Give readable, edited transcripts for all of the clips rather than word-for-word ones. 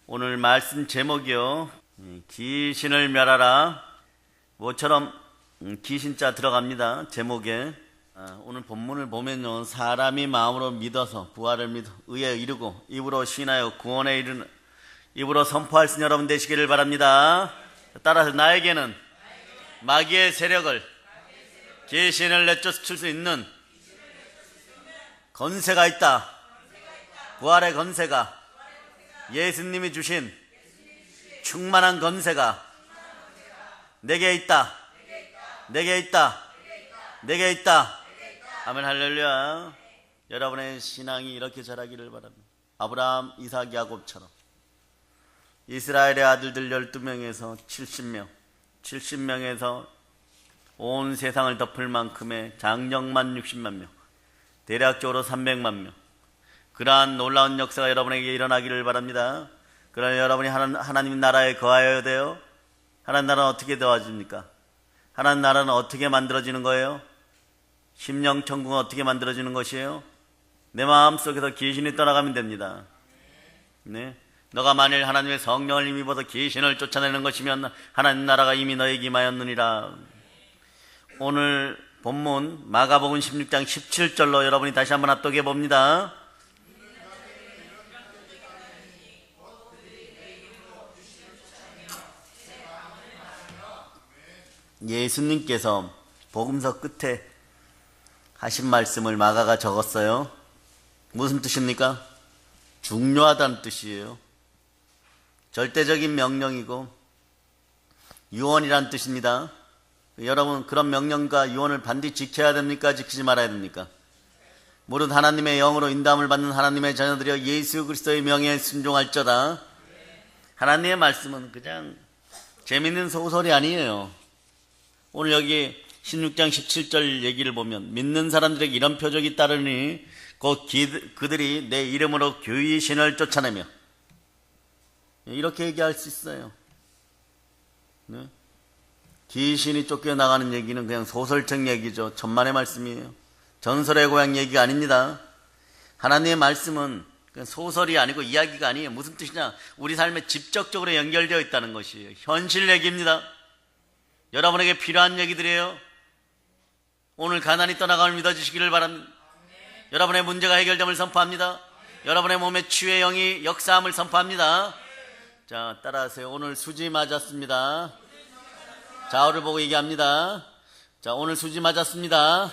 오늘 말씀 제목이요. 귀신을 멸하라. 뭐처럼 귀신자 들어갑니다. 제목에. 오늘 본문을 보면요. 사람이 마음으로 믿어서 부활을 믿어 의에 이르고 입으로 신하여 구원에 이르는 입으로 선포할 수 있는 여러분 되시기를 바랍니다. 따라서 나에게는 마귀의 세력을 귀신을 내쫓을 수 있는 건세가 있다. 부활의 건세가 예수님이 주신 충만한 건세가 내게 있다. 내게 있다. 내게 있다. 아멘 할렐루야. 여러분의 신앙이 이렇게 자라기를 바랍니다. 아브라함, 이삭, 야곱처럼 이스라엘의 아들들 12명에서 70명에서 온 세상을 덮을 만큼의 장정만 60만 명, 대략적으로 300만 명, 그러한 놀라운 역사가 여러분에게 일어나기를 바랍니다. 그러나 여러분이 하나님 나라에 거하여야 돼요. 하나님 나라는 어떻게 도와줍니까? 하나님 나라는 어떻게 만들어지는 거예요? 심령천국은 어떻게 만들어지는 것이에요? 내 마음속에서 귀신이 떠나가면 됩니다. 네. 너가 만일 하나님의 성령을 힘입어서 귀신을 쫓아내는 것이면 하나님 나라가 이미 너에게 임하였느니라. 오늘 본문 마가복음 16장 17절로 여러분이 다시 한번 합독해 봅니다. 예수님께서 복음서 끝에 하신 말씀을 마가가 적었어요. 무슨 뜻입니까? 중요하다는 뜻이에요. 절대적인 명령이고 유언이란 뜻입니다. 여러분, 그런 명령과 유언을 반드시 지켜야 됩니까? 지키지 말아야 됩니까? 무릇 하나님의 영으로 인도함을 받는 하나님의 자녀들이여 예수 그리스도의 명예에 순종할저다. 하나님의 말씀은 그냥 재밌는 소설이 아니에요. 오늘 여기 16장 17절 얘기를 보면 믿는 사람들에게 이런 표적이 따르니 곧 그들이 내 이름으로 귀신을 쫓아내며, 이렇게 얘기할 수 있어요. 네? 귀신이 쫓겨나가는 얘기는 그냥 소설적 얘기죠. 천만의 말씀이에요. 전설의 고향 얘기가 아닙니다. 하나님의 말씀은 그냥 소설이 아니고 이야기가 아니에요. 무슨 뜻이냐? 우리 삶에 직접적으로 연결되어 있다는 것이에요. 현실 얘기입니다. 여러분에게 필요한 얘기들이에요. 오늘 가난이 떠나감을 믿어주시기를 바랍니다. 여러분의 문제가 해결됨을 선포합니다. 여러분의 몸에 치유의 영이 역사함을 선포합니다. 자, 따라하세요. 오늘 수지 맞았습니다. 좌우를 보고 얘기합니다. 자, 오늘 수지 맞았습니다.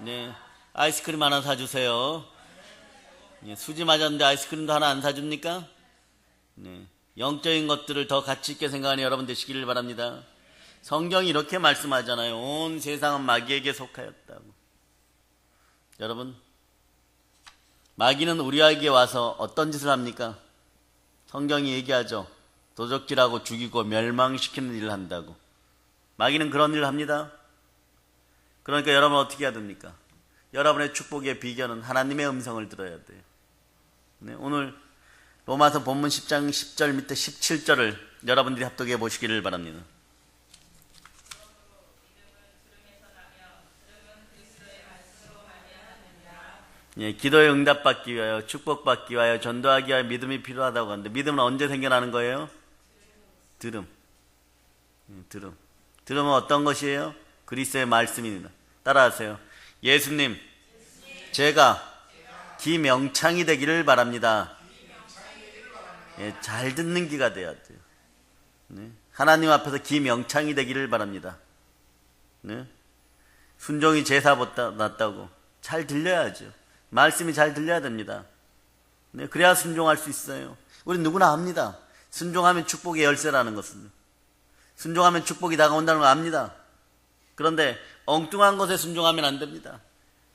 네, 아이스크림 하나 사주세요. 네, 수지 맞았는데 아이스크림도 하나 안 사줍니까? 네, 영적인 것들을 더 가치 있게 생각하는 여러분 되시기를 바랍니다. 성경이 이렇게 말씀하잖아요. 온 세상은 마귀에게 속하였다고. 여러분, 마귀는 우리에게 와서 어떤 짓을 합니까? 성경이 얘기하죠. 도적질하고 죽이고 멸망시키는 일을 한다고. 마귀는 그런 일을 합니다. 그러니까 여러분 어떻게 해야 됩니까? 여러분의 축복의 비결은 하나님의 음성을 들어야 돼요. 네, 오늘 로마서 본문 10장 10절 밑에 17절을 여러분들이 합독해 보시기를 바랍니다. 예, 기도에 응답받기 위하여, 축복받기 위하여, 전도하기 위하여 믿음이 필요하다고 하는데, 믿음은 언제 생겨나는 거예요? 들음. 들음은 어떤 것이에요? 그리스도의 말씀입니다. 따라하세요. 예수님, 제가 기명창이 되기를 바랍니다. 예, 잘 듣는 귀가 돼야 돼요. 네? 하나님 앞에서 기명창이 되기를 바랍니다. 네? 순종이 제사보다 낫다고. 잘 들려야죠. 말씀이 잘 들려야 됩니다. 네, 그래야 순종할 수 있어요. 우리 누구나 압니다. 순종하면 축복의 열쇠라는 것은. 순종하면 축복이 다가온다는 걸 압니다. 그런데 엉뚱한 것에 순종하면 안 됩니다.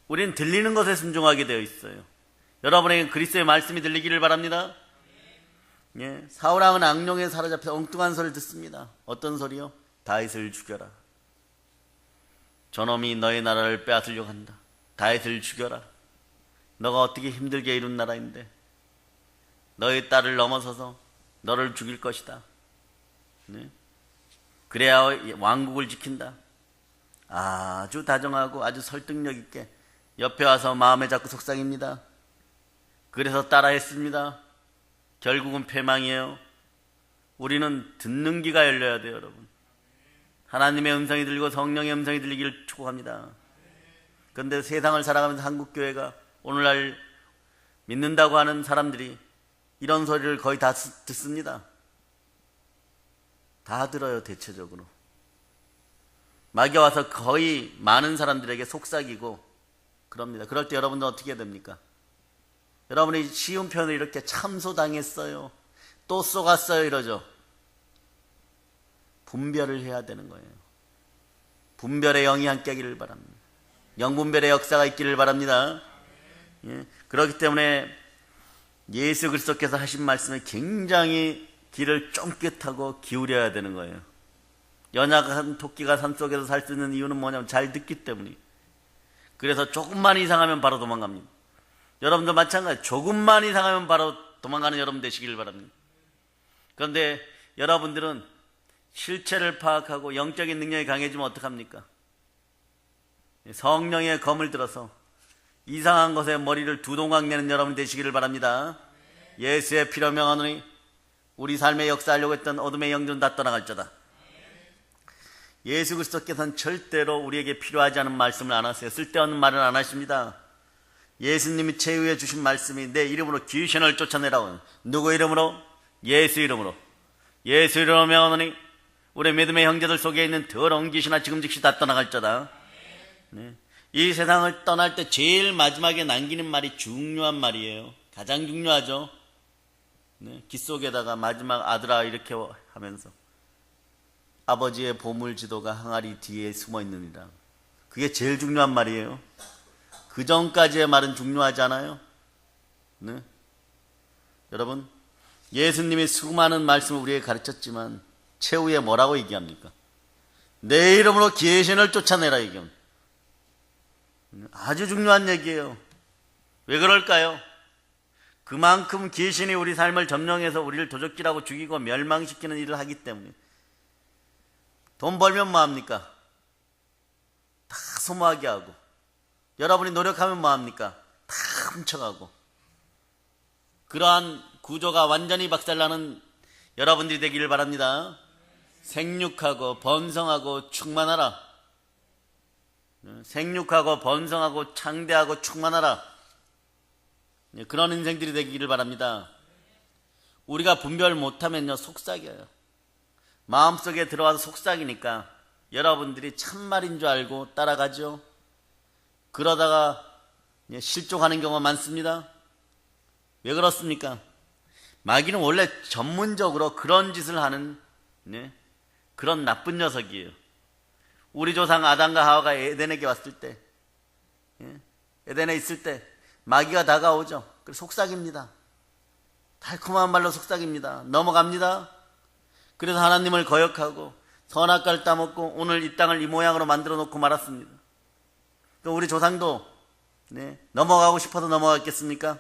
우리는 들리는 것에 순종하게 되어 있어요. 여러분에게 그리스도의 말씀이 들리기를 바랍니다. 예, 사울왕은 악령에 사로잡혀 엉뚱한 소리를 듣습니다. 어떤 소리요? 다윗을 죽여라. 저놈이 너의 나라를 빼앗으려고 한다. 다윗을 죽여라. 너가 어떻게 힘들게 이룬 나라인데 너의 딸을 넘어서서 너를 죽일 것이다. 네? 그래야 왕국을 지킨다. 아주 다정하고 아주 설득력 있게 옆에 와서 마음에 잡고 속삭입니다. 그래서 따라했습니다. 결국은 패망이에요. 우리는 듣는 귀가 열려야 돼요, 여러분. 하나님의 음성이 들리고 성령의 음성이 들리기를 축복합니다. 그런데 세상을 살아가면서 한국교회가 오늘날 믿는다고 하는 사람들이 이런 소리를 거의 다 듣습니다. 다 들어요, 대체적으로. 마귀가 와서 거의 많은 사람들에게 속삭이고 그럽니다. 그럴 때 여러분들 어떻게 해야 됩니까? 여러분이 쉬운 표현을 이렇게 참소당했어요, 또 쏘갔어요 이러죠. 분별을 해야 되는 거예요. 분별의 영이 함께 하기를 바랍니다. 영분별의 역사가 있기를 바랍니다. 예? 그렇기 때문에 예수 그리스도께서 하신 말씀에 굉장히 귀를 쫑긋하고 기울여야 되는 거예요. 연약한 토끼가 산속에서 살 수 있는 이유는 뭐냐면 잘 듣기 때문이에요. 그래서 조금만 이상하면 바로 도망갑니다. 여러분도 마찬가지, 조금만 이상하면 바로 도망가는 여러분 되시길 바랍니다. 그런데 여러분들은 실체를 파악하고 영적인 능력이 강해지면 어떡합니까? 성령의 검을 들어서 이상한 것에 머리를 두동강 내는 여러분 되시기를 바랍니다. 예수의 피로 명하노니 우리 삶에 역사하려고 했던 어둠의 영들은 다 떠나갈지어다. 예수 그리스도께서는 절대로 우리에게 필요하지 않은 말씀을 안 하세요. 쓸데없는 말은 안 하십니다. 예수님이 최후에 주신 말씀이 내 이름으로 귀신을 쫓아내라고. 누구 이름으로? 예수 이름으로. 예수 이름으로 명하노니 우리 믿음의 형제들 속에 있는 더러운 귀신아 지금 즉시 다 떠나갈지어다. 네. 이 세상을 떠날 때 제일 마지막에 남기는 말이 중요한 말이에요. 가장 중요하죠. 네. 귀 속에다가 마지막 아들아 이렇게 하면서 아버지의 보물지도가 항아리 뒤에 숨어 있느니라. 그게 제일 중요한 말이에요. 그 전까지의 말은 중요하지 않아요? 네. 여러분, 예수님이 수많은 말씀을 우리에게 가르쳤지만 최후에 뭐라고 얘기합니까? 내 이름으로 귀신을 쫓아내라 얘기합니다. 아주 중요한 얘기예요. 왜 그럴까요? 그만큼 귀신이 우리 삶을 점령해서 우리를 도적질하고 죽이고 멸망시키는 일을 하기 때문에. 돈 벌면 뭐합니까? 다 소모하게 하고, 여러분이 노력하면 뭐합니까? 다 훔쳐가고. 그러한 구조가 완전히 박살나는 여러분들이 되기를 바랍니다. 생육하고 번성하고 충만하라. 생육하고 번성하고 창대하고 충만하라. 그런 인생들이 되기를 바랍니다. 우리가 분별 못하면요 속삭여요. 마음속에 들어와서 속삭이니까 여러분들이 참말인 줄 알고 따라가죠. 그러다가 실족하는 경우가 많습니다. 왜 그렇습니까? 마귀는 원래 전문적으로 그런 짓을 하는 그런 나쁜 녀석이에요. 우리 조상 아담과 하와가 에덴에게 왔을 때, 에덴에 있을 때 마귀가 다가오죠. 그래서 속삭입니다. 달콤한 말로 속삭입니다. 넘어갑니다. 그래서 하나님을 거역하고 선악과를 따먹고 오늘 이 땅을 이 모양으로 만들어 놓고 말았습니다. 우리 조상도 넘어가고 싶어서 넘어갔겠습니까?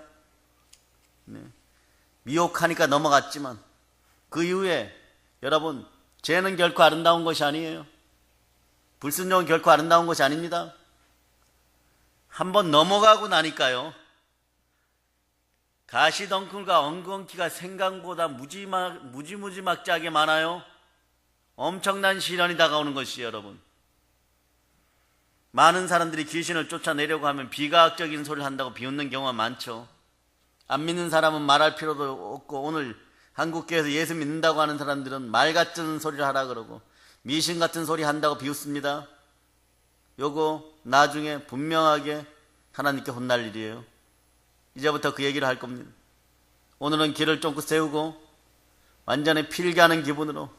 미혹하니까 넘어갔지만 그 이후에 여러분, 죄는 결코 아름다운 것이 아니에요. 불순종은 결코 아름다운 것이 아닙니다. 한번 넘어가고 나니까요, 가시덩굴과 엉겅퀴가 생각보다 무지막지하게 많아요. 엄청난 시련이 다가오는 것이에요, 여러분. 많은 사람들이 귀신을 쫓아내려고 하면 비과학적인 소리를 한다고 비웃는 경우가 많죠. 안 믿는 사람은 말할 필요도 없고, 오늘 한국교회에서 예수 믿는다고 하는 사람들은 말 같은 소리를 하라 그러고 미신 같은 소리 한다고 비웃습니다. 요거 나중에 분명하게 하나님께 혼날 일이에요. 이제부터 그 얘기를 할 겁니다. 오늘은 길을 쫑긋 세우고 완전히 필기하는 기분으로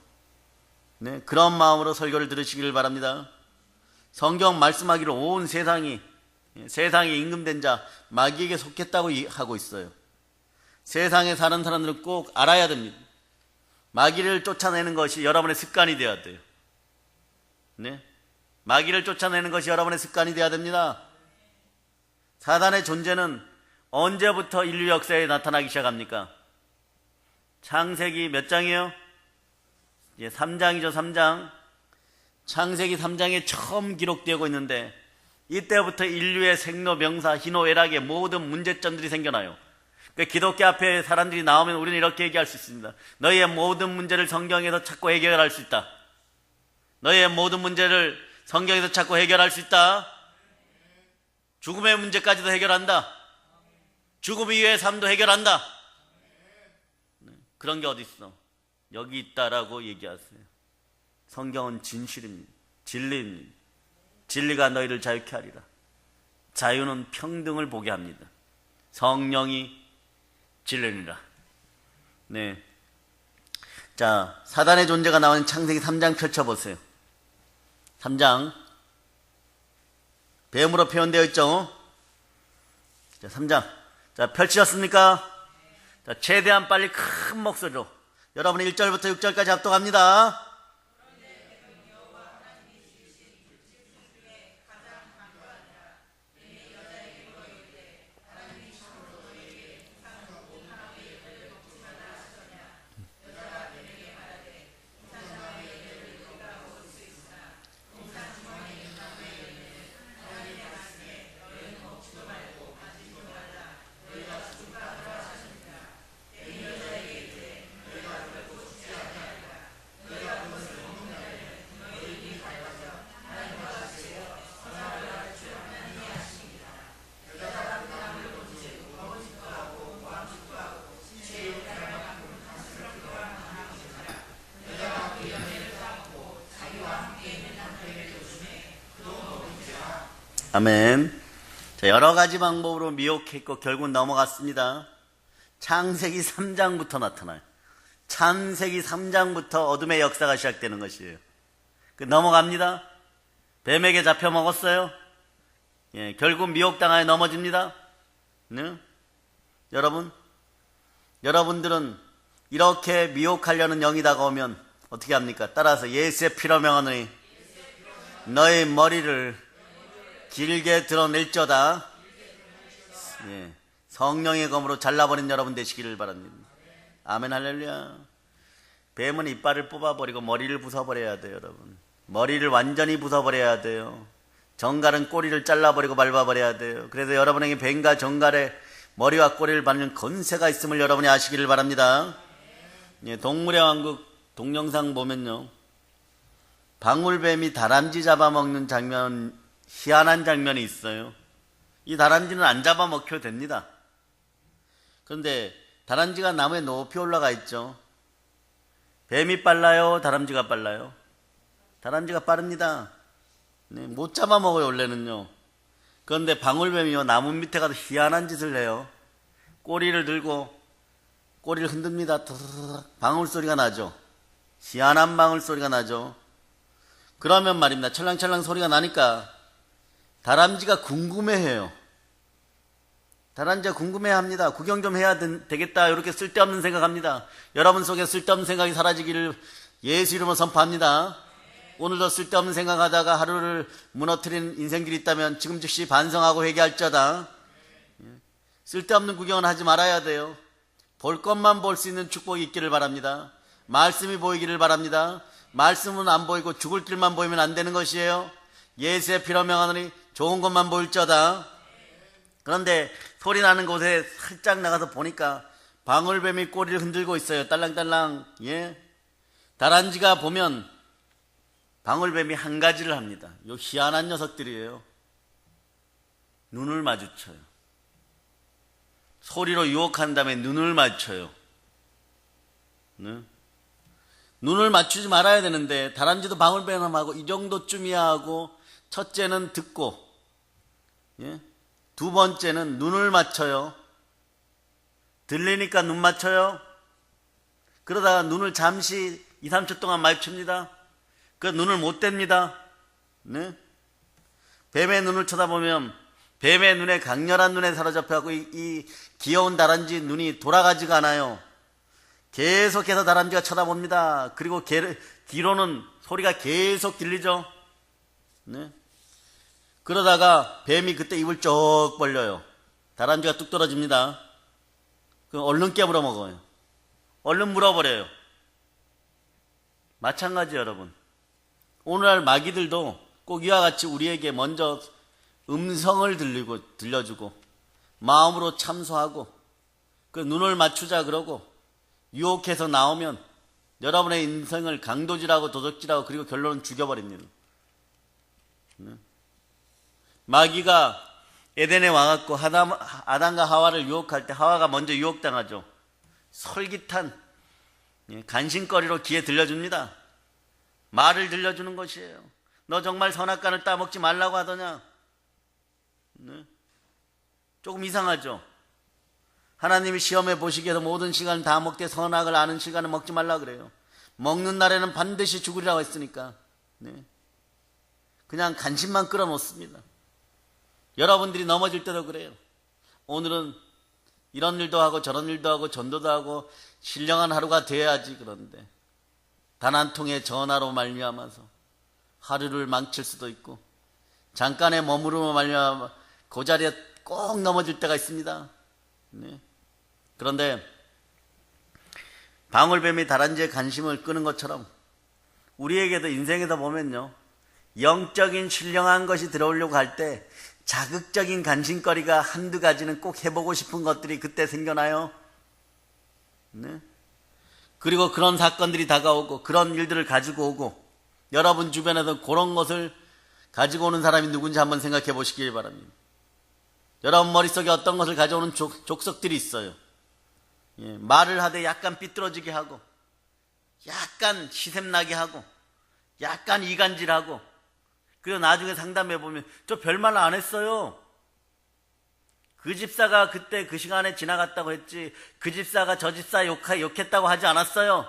그런 마음으로 설교를 들으시길 바랍니다. 성경 말씀하기를 온 세상에 임금된 자 마귀에게 속했다고 하고 있어요. 세상에 사는 사람들은 꼭 알아야 됩니다. 마귀를 쫓아내는 것이 여러분의 습관이 되어야 돼요. 마귀를 쫓아내는 것이 여러분의 습관이 되어야 됩니다. 사단의 존재는 언제부터 인류 역사에 나타나기 시작합니까? 창세기 몇 장이에요? 3장이죠, 3장. 창세기 3장에 처음 기록되고 있는데 이때부터 인류의 생로병사, 희노애락의 모든 문제점들이 생겨나요. 그러니까 기독교 앞에 사람들이 나오면 우리는 이렇게 얘기할 수 있습니다. 너희의 모든 문제를 성경에서 찾고 해결할 수 있다. 너희의 모든 문제를 성경에서 찾고 해결할 수 있다. 죽음의 문제까지도 해결한다. 죽음 이후의 삶도 해결한다. 그런 게 어디 있어? 여기 있다라고 얘기하세요. 성경은 진실입니다. 진리입니다. 진리가 너희를 자유케 하리라. 자유는 평등을 보게 합니다. 성령이 진리니라. 네. 자, 사단의 존재가 나오는 창세기 3장 펼쳐보세요. 3장. 뱀으로 표현되어 있죠? 자, 3장. 자, 펼치셨습니까? 자, 최대한 빨리 큰 목소리로. 여러분 1절부터 6절까지 합독합니다. 아멘. 자, 여러 가지 방법으로 미혹했고 결국은 넘어갔습니다. 창세기 3장부터 나타나요. 창세기 3장부터 어둠의 역사가 시작되는 것이에요. 넘어갑니다. 뱀에게 잡혀 먹었어요. 예, 결국 미혹당하여 넘어집니다. 네? 여러분들은 이렇게 미혹하려는 영이 다가오면 어떻게 합니까? 따라서 예수의 피로 명하노니 너의 머리를 길게 드러낼저다. 예, 성령의 검으로 잘라버린 여러분 되시기를 바랍니다. 아멘 할렐루야. 뱀은 이빨을 뽑아버리고 머리를 부숴버려야 돼요. 여러분, 머리를 완전히 부숴버려야 돼요. 정갈은 꼬리를 잘라버리고 밟아버려야 돼요. 그래서 여러분에게 뱀과 정갈의 머리와 꼬리를 밟는 건세가 있음을 여러분이 아시기를 바랍니다. 예, 동물의 왕국 동영상 보면요, 방울뱀이 다람쥐 잡아먹는 장면, 희한한 장면이 있어요. 이 다람쥐는 안 잡아먹혀도 됩니다. 그런데 다람쥐가 나무에 높이 올라가 있죠. 뱀이 빨라요? 다람쥐가 빨라요? 다람쥐가 빠릅니다. 네, 못 잡아먹어요 원래는요. 그런데 방울뱀이요, 나무 밑에 가서 희한한 짓을 해요. 꼬리를 들고 꼬리를 흔듭니다. 방울 소리가 나죠. 희한한 방울 소리가 나죠. 그러면 말입니다, 찰랑찰랑 소리가 나니까 다람쥐가 궁금해해요. 다람쥐가 궁금해합니다. 구경 좀 해야 되겠다, 이렇게 쓸데없는 생각합니다. 여러분 속에 쓸데없는 생각이 사라지기를 예수 이름으로 선포합니다. 오늘도 쓸데없는 생각하다가 하루를 무너뜨린 인생들이 있다면 지금 즉시 반성하고 회개할자다. 쓸데없는 구경은 하지 말아야 돼요. 볼 것만 볼 수 있는 축복이 있기를 바랍니다. 말씀이 보이기를 바랍니다. 말씀은 안 보이고 죽을 길만 보이면 안 되는 것이에요. 예수의 피로 명하노니 좋은 것만 보일저다. 그런데 소리 나는 곳에 살짝 나가서 보니까 방울뱀이 꼬리를 흔들고 있어요. 딸랑딸랑. 예. 다람쥐가 보면 방울뱀이 한 가지를 합니다. 요 희한한 녀석들이에요. 눈을 마주쳐요. 소리로 유혹한 다음에 눈을 마주쳐요. 네? 눈을 맞추지 말아야 되는데 다람쥐도 방울뱀하고 이 정도쯤이야 하고, 첫째는 듣고, 예? 두 번째는 눈을 맞춰요. 들리니까 눈 맞춰요. 그러다가 눈을 잠시 2, 3초 동안 맞춥니다. 그 눈을 못 뗍니다. 네? 뱀의 눈을 쳐다보면 뱀의 눈에, 강렬한 눈에 사로잡혀가고 이 귀여운 다람쥐 눈이 돌아가지가 않아요. 계속해서 다람쥐가 쳐다봅니다. 그리고 뒤로는 소리가 계속 들리죠. 네? 그러다가 뱀이 그때 입을 쭉 벌려요. 다람쥐가 뚝 떨어집니다. 그럼 얼른 깨물어 먹어요. 얼른 물어버려요. 마찬가지 여러분, 오늘날 마귀들도 꼭 이와 같이 우리에게 먼저 음성을 들려주고 마음으로 참소하고 그 눈을 맞추자 그러고 유혹해서 나오면 여러분의 인생을 강도질하고 도적질하고 그리고 결론은 죽여버립니다. 마귀가 에덴에 와갖고 아담과 하와를 유혹할 때 하와가 먼저 유혹당하죠. 솔깃한 간신거리로 귀에 들려줍니다. 말을 들려주는 것이에요. 너 정말 선악과를 따먹지 말라고 하더냐? 조금 이상하죠. 하나님이 시험해 보시기에서 모든 시간을 다 먹되 선악을 아는 시간을 먹지 말라 그래요. 먹는 날에는 반드시 죽으리라고 했으니까. 그냥 간신만 끌어놓습니다. 여러분들이 넘어질 때도 그래요. 오늘은 이런 일도 하고 저런 일도 하고 전도도 하고 신령한 하루가 돼야지. 그런데 단 한 통의 전화로 말미암아서 하루를 망칠 수도 있고 잠깐의 머무름으로 말미암아 그 자리에 꼭 넘어질 때가 있습니다. 그런데 방울뱀이 다람쥐의 관심을 끄는 것처럼 우리에게도 인생에서 보면요, 영적인 신령한 것이 들어오려고 할 때 자극적인 간신거리가 한두 가지는 꼭 해보고 싶은 것들이 그때 생겨나요. 그리고 그런 사건들이 다가오고 그런 일들을 가지고 오고 여러분 주변에서 그런 것을 가지고 오는 사람이 누군지 한번 생각해 보시길 바랍니다. 여러분 머릿속에 어떤 것을 가져오는 족속들이 있어요. 말을 하되 약간 삐뚤어지게 하고 약간 시샘나게 하고 약간 이간질하고 그리고 나중에 상담해 보면 저 별말 안 했어요. 그 집사가 그때 그 시간에 지나갔다고 했지 그 집사가 저 집사 욕했다고 하지 않았어요.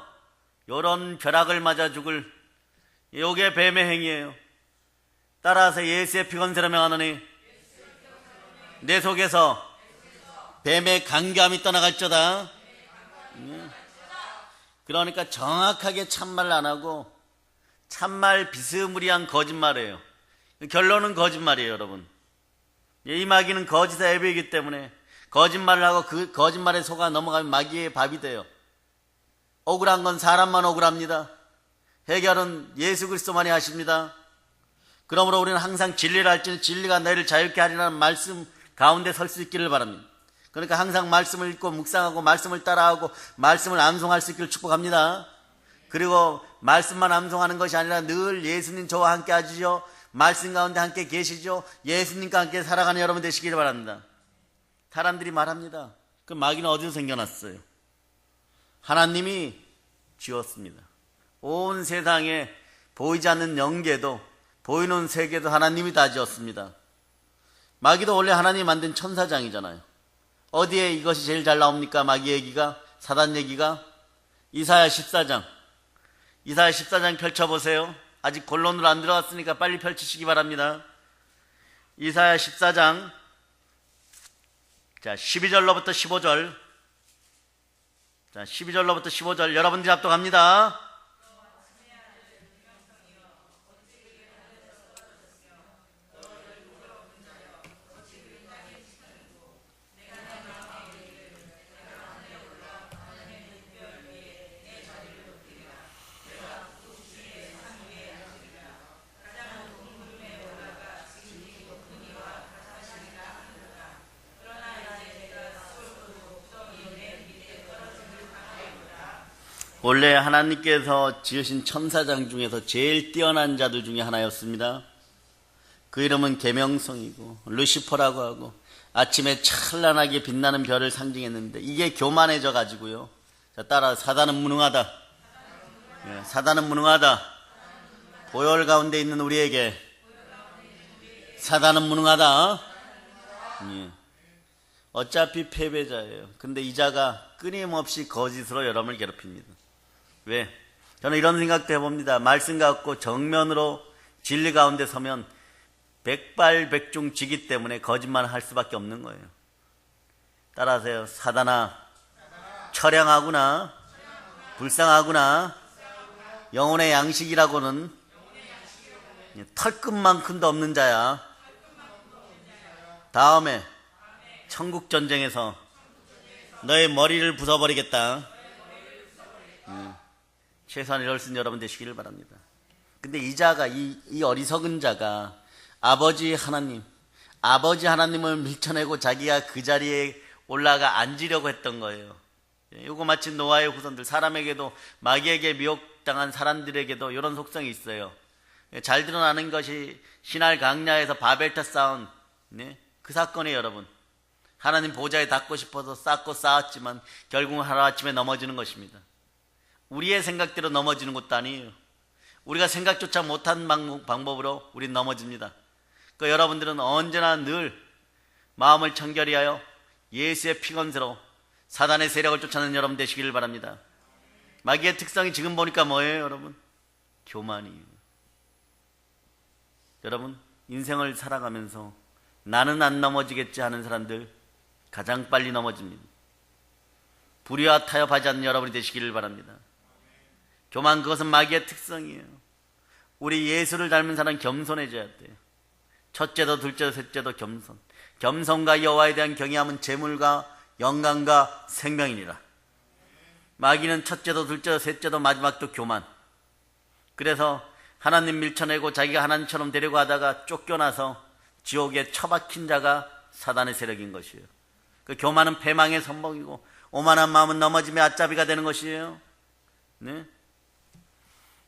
요런 벼락을 맞아 죽을 요게 뱀의 행위예요. 따라서 예수의 피 건세로 명하노니 내 속에서 뱀의 강교함이 떠나갈지어다. 그러니까 정확하게 참말을 안 하고 참말 비스무리한 거짓말이에요. 결론은 거짓말이에요, 여러분. 이 마귀는 거짓의 앱이기 때문에 거짓말을 하고 그 거짓말에 속아 넘어가면 마귀의 밥이 돼요. 억울한 건 사람만 억울합니다. 해결은 예수 그리스도만이 하십니다. 그러므로 우리는 항상 진리를 할지는 진리가 너희를 자유케 하리라는 말씀 가운데 설 수 있기를 바랍니다. 그러니까 항상 말씀을 읽고 묵상하고 말씀을 따라하고 말씀을 암송할 수 있기를 축복합니다. 그리고 말씀만 암송하는 것이 아니라 늘 예수님 저와 함께 하시죠. 말씀 가운데 함께 계시죠. 예수님과 함께 살아가는 여러분 되시기를 바랍니다. 사람들이 말합니다. 그 마귀는 어디서 생겨났어요? 하나님이 지었습니다. 온 세상에 보이지 않는 영계도 보이는 세계도 하나님이 다 지었습니다. 마귀도 원래 하나님이 만든 천사장이잖아요. 어디에 이것이 제일 잘 나옵니까? 마귀 얘기가, 사단 얘기가? 이사야 14장. 이사야 14장 펼쳐보세요. 아직 본론으로 안 들어갔으니까 빨리 펼치시기 바랍니다. 이사야 14장, 자, 12절로부터 15절. 자, 12절로부터 15절. 여러분들이 합독합니다. 원래 하나님께서 지으신 천사장 중에서 제일 뛰어난 자들 중에 하나였습니다. 그 이름은 계명성이고 루시퍼라고 하고 아침에 찬란하게 빛나는 별을 상징했는데 이게 교만해져 가지고요. 자, 따라 사단은 무능하다. 사단은 무능하다. 보혈 가운데 있는 우리에게 사단은 무능하다. 어차피 패배자예요. 근데 이 자가 끊임없이 거짓으로 여러분을 괴롭힙니다. 왜? 저는 이런 생각도 해봅니다. 말씀 갖고 정면으로 진리 가운데 서면 백발백중 지기 때문에 거짓말을 할 수밖에 없는 거예요. 따라하세요. 사단아, 처량하구나, 불쌍하구나. 영혼의 양식이라고는 털끝만큼도 없는 자야. 다음에 천국 전쟁에서 너의 머리를 부숴버리겠다. 최소한 이럴 수 있는 여러분 되시기를 바랍니다. 근데 이 자가, 이 어리석은 자가 아버지 하나님을 밀쳐내고 자기가 그 자리에 올라가 앉으려고 했던 거예요. 요거 마치 노아의 후손들, 사람에게도 마귀에게 미혹당한 사람들에게도 이런 속성이 있어요. 잘 드러나는 것이 신할 강야에서 바벨탑 쌓은 그 사건이에요. 여러분, 하나님 보좌에 닿고 싶어서 쌓고 쌓았지만 결국은 하루아침에 넘어지는 것입니다. 우리의 생각대로 넘어지는 것도 아니에요. 우리가 생각조차 못한 방법으로 우린 넘어집니다. 그러니까 여러분들은 언제나 늘 마음을 청결히 하여 예수의 피건세로 사단의 세력을 쫓아내는 여러분 되시기를 바랍니다. 마귀의 특성이 지금 보니까 뭐예요, 여러분? 교만이에요. 여러분, 인생을 살아가면서 나는 안 넘어지겠지 하는 사람들 가장 빨리 넘어집니다. 불의와 타협하지 않는 여러분이 되시기를 바랍니다. 교만, 그것은 마귀의 특성이에요. 우리 예수를 닮은 사람은 겸손해져야 돼요. 첫째도 둘째도 셋째도 겸손. 겸손과 여호와에 대한 경외함은 재물과 영광과 생명이니라. 마귀는 첫째도 둘째도 셋째도 마지막도 교만. 그래서 하나님 밀쳐내고 자기가 하나님처럼 되려고 하다가 쫓겨나서 지옥에 처박힌 자가 사단의 세력인 것이에요. 그 교만은 패망의 선봉이고 오만한 마음은 넘어짐의 앞잡이가 되는 것이에요. 네?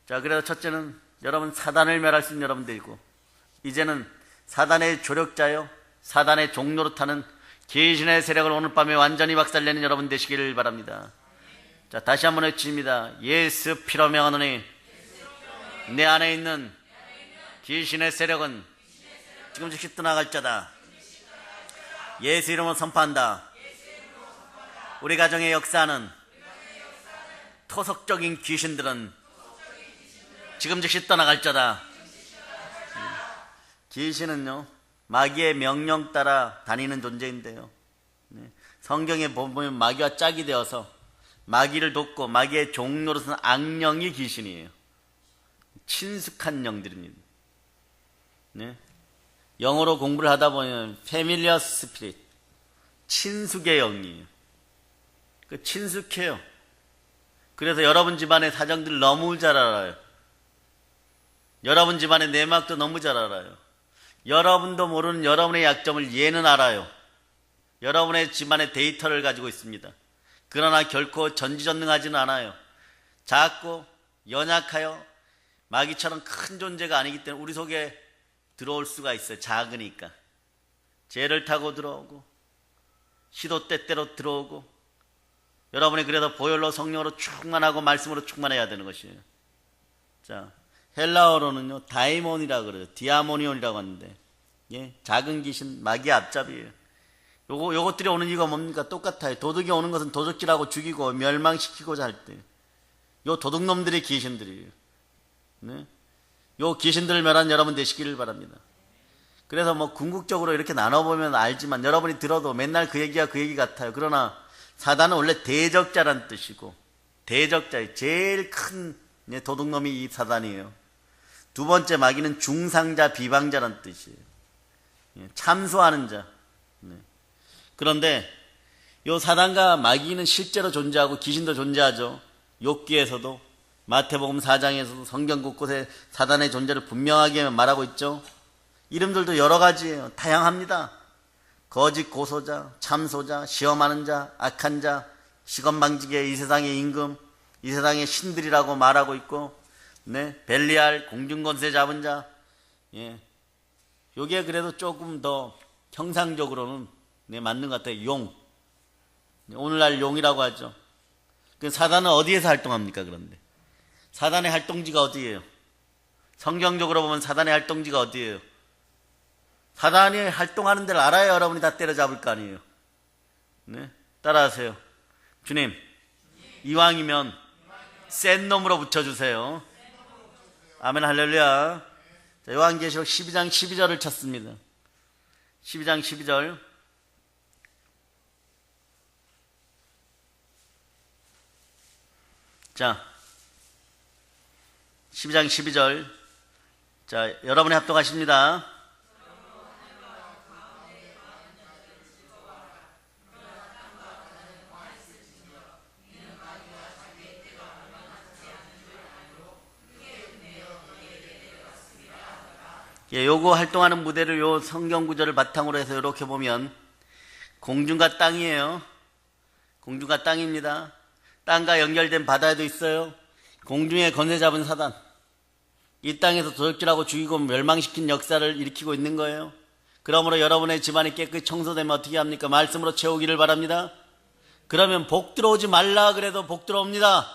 자, 그래서 첫째는 여러분 사단을 멸할 수 있는 여러분들이고, 이제는 사단의 조력자요, 사단의 종로로 타는 귀신의 세력을 오늘 밤에 완전히 박살내는 여러분 되시기를 바랍니다. 자, 다시 한번 외칩니다. 예수 피로 명하노니 내 안에 있는 귀신의 세력은 지금 즉시 떠나갈자다. 예수 이름으로 선포한다. 우리 가정의 역사는 토속적인 귀신들은 지금 즉시 떠나갈자다. 귀신은요, 마귀의 명령 따라 다니는 존재인데요, 성경에 보면 마귀와 짝이 되어서 마귀를 돕고 마귀의 종로로서는 악령이 귀신이에요. 친숙한 영들입니다. 영어로 공부를 하다 보면 familiar spirit, 친숙의 영이에요. 친숙해요. 그래서 여러분 집안의 사정들 너무 잘 알아요. 여러분 집안의 내막도 너무 잘 알아요. 여러분도 모르는 여러분의 약점을 얘는 알아요. 여러분의 집안의 데이터를 가지고 있습니다. 그러나 결코 전지전능하지는 않아요. 작고 연약하여 마귀처럼 큰 존재가 아니기 때문에 우리 속에 들어올 수가 있어요. 작으니까. 죄를 타고 들어오고 시도 때때로 들어오고, 여러분이 그래서 보혈로 성령으로 충만하고 말씀으로 충만해야 되는 것이에요. 자, 헬라어로는요 다이몬이라고 그래요. 디아모니온이라고 하는데, 작은 귀신, 마귀의 앞잡이에요. 요것들이 오는 이유가 뭡니까? 똑같아요. 도둑이 오는 것은 도둑질하고 죽이고 멸망시키고자 할 때, 요 도둑놈들이 귀신들이에요. 요 귀신들을 멸한 여러분 되시기를 바랍니다. 그래서 뭐 궁극적으로 이렇게 나눠보면 알지만 여러분이 들어도 맨날 그 얘기가 그 얘기 같아요. 그러나 사단은 원래 대적자란 뜻이고, 대적자의 제일 큰 도둑놈이 이 사단이에요. 두 번째 마귀는 중상자, 비방자란 뜻이에요. 참소하는 자. 그런데 요 사단과 마귀는 실제로 존재하고 귀신도 존재하죠. 욥기에서도, 마태복음 4장에서도 성경 곳곳에 사단의 존재를 분명하게 말하고 있죠. 이름들도 여러 가지예요. 다양합니다. 거짓 고소자, 참소자, 시험하는 자, 악한 자, 시건방지게, 이 세상의 임금, 이 세상의 신들이라고 말하고 있고, 벨리알, 공중권세 잡은 자. 요게 그래도 조금 더 형상적으로는 맞는 것 같아요. 용. 오늘날 용이라고 하죠. 그 사단은 어디에서 활동합니까? 그런데 사단의 활동지가 어디예요? 성경적으로 보면 사단의 활동지가 어디예요? 사단이 활동하는 데를 알아야 여러분이 다 때려잡을 거 아니에요. 따라하세요. 주님, 이왕이면 센 놈으로 붙여주세요. 아멘, 할렐루야. 자, 요한계시록 12장 12절을 찾습니다. 12장 12절. 자, 12장 12절. 자, 여러분이 합독하십니다. 요거 활동하는 무대를 요 성경 구절을 바탕으로 해서 이렇게 보면, 공중과 땅이에요. 공중과 땅입니다. 땅과 연결된 바다에도 있어요. 공중에 건세 잡은 사단, 이 땅에서 도적질하고 죽이고 멸망시킨 역사를 일으키고 있는 거예요. 그러므로 여러분의 집안이 깨끗이 청소되면 어떻게 합니까? 말씀으로 채우기를 바랍니다. 그러면 복 들어오지 말라 그래도 복 들어옵니다.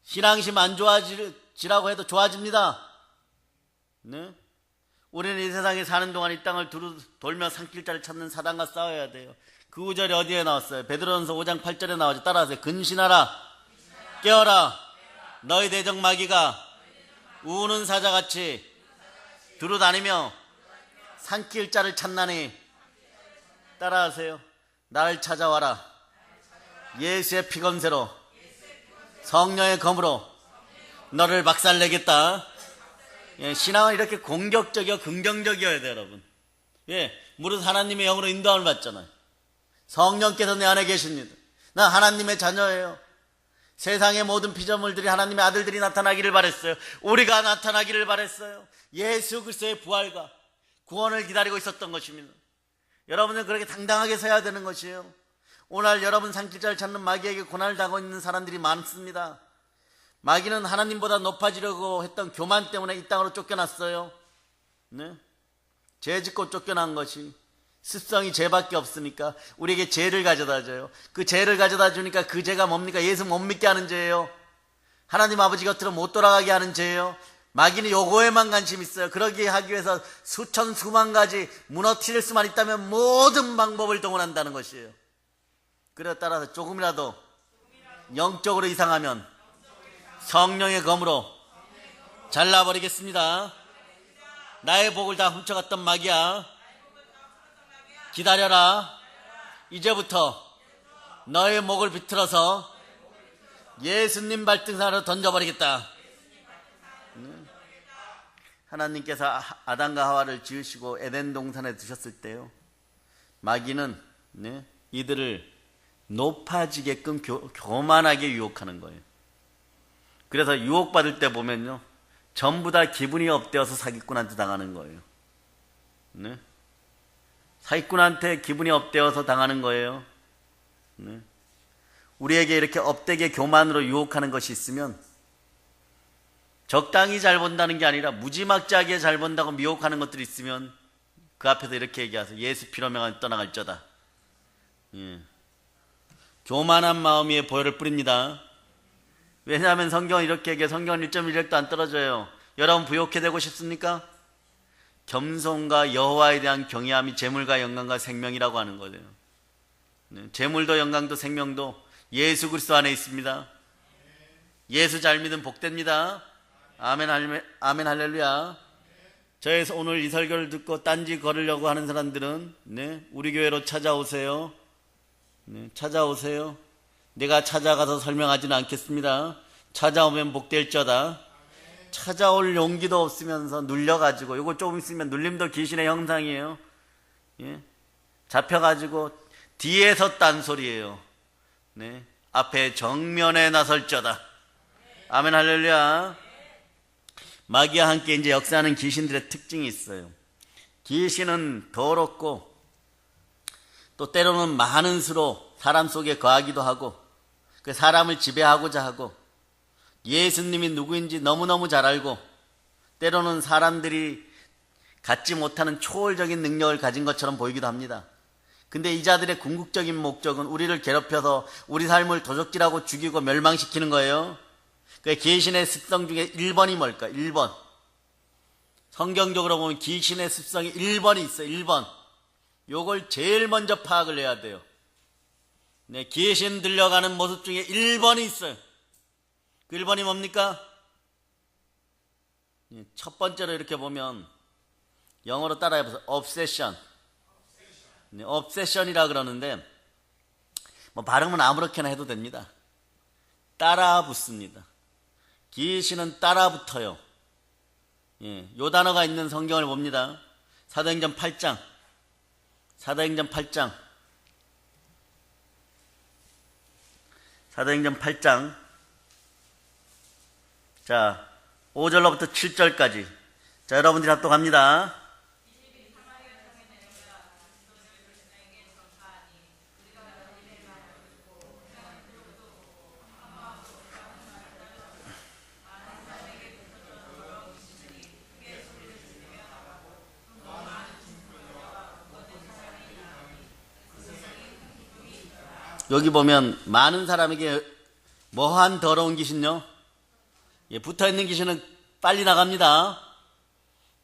신앙심 안 좋아지라고 해도 좋아집니다. 네? 우리는 이 세상에 사는 동안 이 땅을 두루 돌며 산길자를 찾는 사단과 싸워야 돼요. 그 구절이 어디에 나왔어요? 베드로전서 5장 8절에 나오죠. 따라하세요. 근신하라, 깨어라, 너희 대적 마귀가 우는 사자같이 두루 다니며 산길자를 찾나니. 따라하세요. 나를 찾아와라. 예수의 피검새로, 성령의 검으로 너를 박살내겠다. 예, 신앙은 이렇게 공격적이고 긍정적이어야 돼요, 여러분. 예, 무릇 하나님의 영으로 인도함을 받잖아요. 성령께서 내 안에 계십니다. 나 하나님의 자녀예요. 세상의 모든 피조물들이 하나님의 아들들이 나타나기를 바랬어요. 우리가 나타나기를 바랬어요. 예수 그리스도의 부활과 구원을 기다리고 있었던 것입니다. 여러분은 그렇게 당당하게 서야 되는 것이에요. 오늘 여러분 산길자를 찾는 마귀에게 고난을 당하고 있는 사람들이 많습니다. 마귀는 하나님보다 높아지려고 했던 교만 때문에 이 땅으로 쫓겨났어요. 네? 죄 짓고 쫓겨난 것이, 습성이 죄밖에 없으니까 우리에게 죄를 가져다 줘요. 그 죄를 가져다 주니까 그 죄가 뭡니까? 예수 못 믿게 하는 죄예요. 하나님 아버지 곁으로 못 돌아가게 하는 죄예요. 마귀는 요거에만 관심 있어요. 그러게 하기 위해서 수천 수만 가지 무너뜨릴 수만 있다면 모든 방법을 동원한다는 것이에요. 그래 따라서 조금이라도 영적으로 이상하면 성령의 검으로 잘라버리겠습니다. 나의 복을 다 훔쳐갔던 마귀야, 기다려라. 이제부터 너의 목을 비틀어서 예수님 발등상으로 던져버리겠다. 하나님께서 아담과 하와를 지으시고 에덴 동산에 두셨을 때요, 마귀는 이들을 높아지게끔 교만하게 유혹하는 거예요. 그래서 유혹받을 때 보면요, 전부 다 기분이 업되어서 사기꾼한테 당하는 거예요. 네? 사기꾼한테 기분이 업되어서 당하는 거예요. 네? 우리에게 이렇게 업되게 교만으로 유혹하는 것이 있으면 적당히 잘 본다는 게 아니라 무지막지하게 잘 본다고 미혹하는 것들이 있으면 그 앞에서 이렇게 얘기하세요. 예수 피로 명하여 떠나갈저다. 예. 교만한 마음 위에 보혈을 뿌립니다. 왜냐하면 성경은 이렇게 얘기해요. 성경은 1.1획도 안 떨어져요. 여러분 부욕해 되고 싶습니까? 겸손과 여호와에 대한 경외함이 재물과 영광과 생명이라고 하는 거예요. 네. 재물도 영광도 생명도 예수 그리스도 안에 있습니다. 예수 잘 믿으면 복됩니다. 아멘, 아멘 할렐루야. 저희 오늘 이 설교를 듣고 딴지 걸으려고 하는 사람들은 우리 교회로 찾아오세요. 찾아오세요. 내가 찾아가서 설명하지는 않겠습니다. 찾아오면 복될저다. 찾아올 용기도 없으면서 눌려가지고, 이거 조금 있으면 눌림도 귀신의 형상이에요. 예? 잡혀가지고 뒤에서 딴 소리예요. 앞에 정면에 나설저다. 아멘 할렐루야. 마귀와 함께 이제 역사하는 귀신들의 특징이 있어요. 귀신은 더럽고 또 때로는 많은 수로 사람 속에 거하기도 하고 그 사람을 지배하고자 하고 예수님이 누구인지 너무너무 잘 알고 때로는 사람들이 갖지 못하는 초월적인 능력을 가진 것처럼 보이기도 합니다. 근데 이 자들의 궁극적인 목적은 우리를 괴롭혀서 우리 삶을 도적질하고 죽이고 멸망시키는 거예요. 그 귀신의 습성 중에 1번이 뭘까? 1번. 성경적으로 보면 귀신의 습성이 1번이 있어요. 1번. 요걸 제일 먼저 파악을 해야 돼요. 귀신 들려가는 모습 중에 1번이 있어요. 그 1번이 뭡니까? 첫 번째로 이렇게 보면 영어로 따라해보세요. obsession. obsession이라 그러는데 뭐 발음은 아무렇게나 해도 됩니다. 따라 붙습니다. 귀신은 따라 붙어요. 요 단어가 있는 성경을 봅니다. 사도행전 8장. 사도행전 8장. 사도행전 8장. 자, 5절로부터 7절까지. 자, 여러분들이 합독합니다. 여기 보면 많은 사람에게 뭐한 더러운 귀신요? 예, 붙어있는 귀신은 빨리 나갑니다.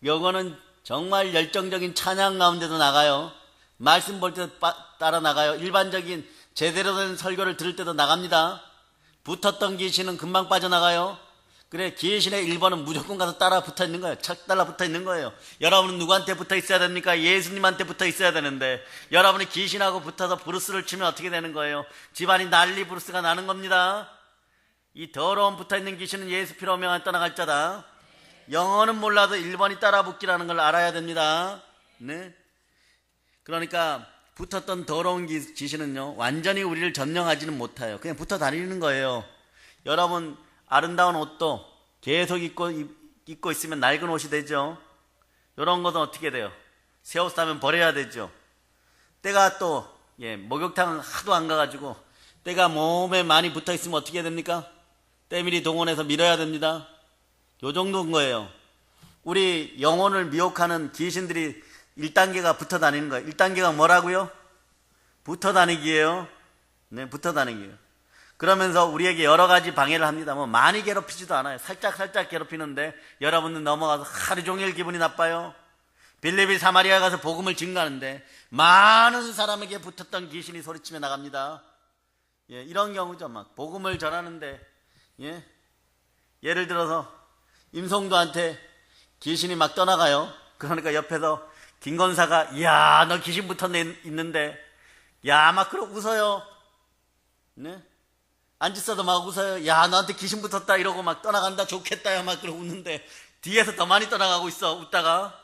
요거는 정말 열정적인 찬양 가운데도 나가요. 말씀 볼 때도 따라 나가요. 일반적인 제대로 된 설교를 들을 때도 나갑니다. 붙었던 귀신은 금방 빠져나가요. 그래, 귀신의 1번은 무조건 가서 따라 붙어 있는 거예요. 착 따라 붙어 있는 거예요. 여러분은 누구한테 붙어 있어야 됩니까? 예수님한테 붙어 있어야 되는데, 여러분이 귀신하고 붙어서 브루스를 치면 어떻게 되는 거예요? 집안이 난리 브루스가 나는 겁니다. 이 더러운 붙어 있는 귀신은 예수 피로 명하여 떠나갈 자다. 영어는 몰라도 1번이 따라 붙기라는 걸 알아야 됩니다. 네. 그러니까 붙었던 더러운 귀신은요, 완전히 우리를 점령하지는 못해요. 그냥 붙어 다니는 거예요. 여러분, 아름다운 옷도 계속 입고 있으면 낡은 옷이 되죠. 이런 것은 어떻게 돼요? 새 옷 사면 버려야 되죠. 때가 또 목욕탕 하도 안 가가지고 때가 몸에 많이 붙어 있으면 어떻게 됩니까? 때밀이 동원해서 밀어야 됩니다. 요 정도인 거예요. 우리 영혼을 미혹하는 귀신들이 1단계가 붙어 다니는 거예요. 1단계가 뭐라고요? 붙어 다니기예요. 네, 붙어 다니기예요. 그러면서 우리에게 여러 가지 방해를 합니다. 뭐 많이 괴롭히지도 않아요. 살짝 괴롭히는데 여러분은 넘어가서 하루 종일 기분이 나빠요. 빌립이 사마리아 가서 복음을 증거하는데 많은 사람에게 붙었던 귀신이 소리치며 나갑니다. 예, 이런 경우죠. 막 복음을 전하는데 예를 들어서 임성도한테 귀신이 막 떠나가요. 그러니까 옆에서 김건사가 이야 너 귀신 붙었네 있는데 야 막 그러고 웃어요. 네? 앉았어도 막 웃어요. 야 너한테 귀신 붙었다 이러고 막 떠나간다 좋겠다 야 막 그러고 웃는데 뒤에서 더 많이 떠나가고 있어 웃다가.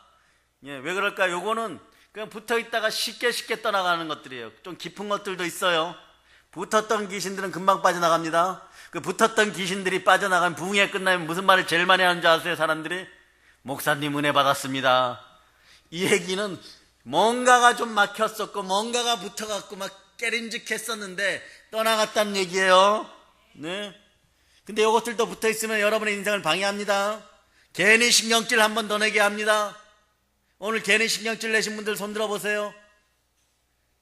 왜 그럴까? 요거는 그냥 붙어있다가 쉽게 떠나가는 것들이에요. 좀 깊은 것들도 있어요. 붙었던 귀신들은 금방 빠져나갑니다. 그 붙었던 귀신들이 빠져나가면 부흥회 끝나면 무슨 말을 제일 많이 하는 줄 아세요? 사람들이 목사님 은혜 받았습니다. 이 얘기는 뭔가가 좀 막혔었고 뭔가가 붙어갖고 막 깨림직했었는데 떠나갔다는 얘기예요. 네. 근데 이것들도 붙어있으면 여러분의 인생을 방해합니다. 괜히 신경질 한 번 더 내게 합니다. 오늘 괜히 신경질 내신 분들 손 들어보세요.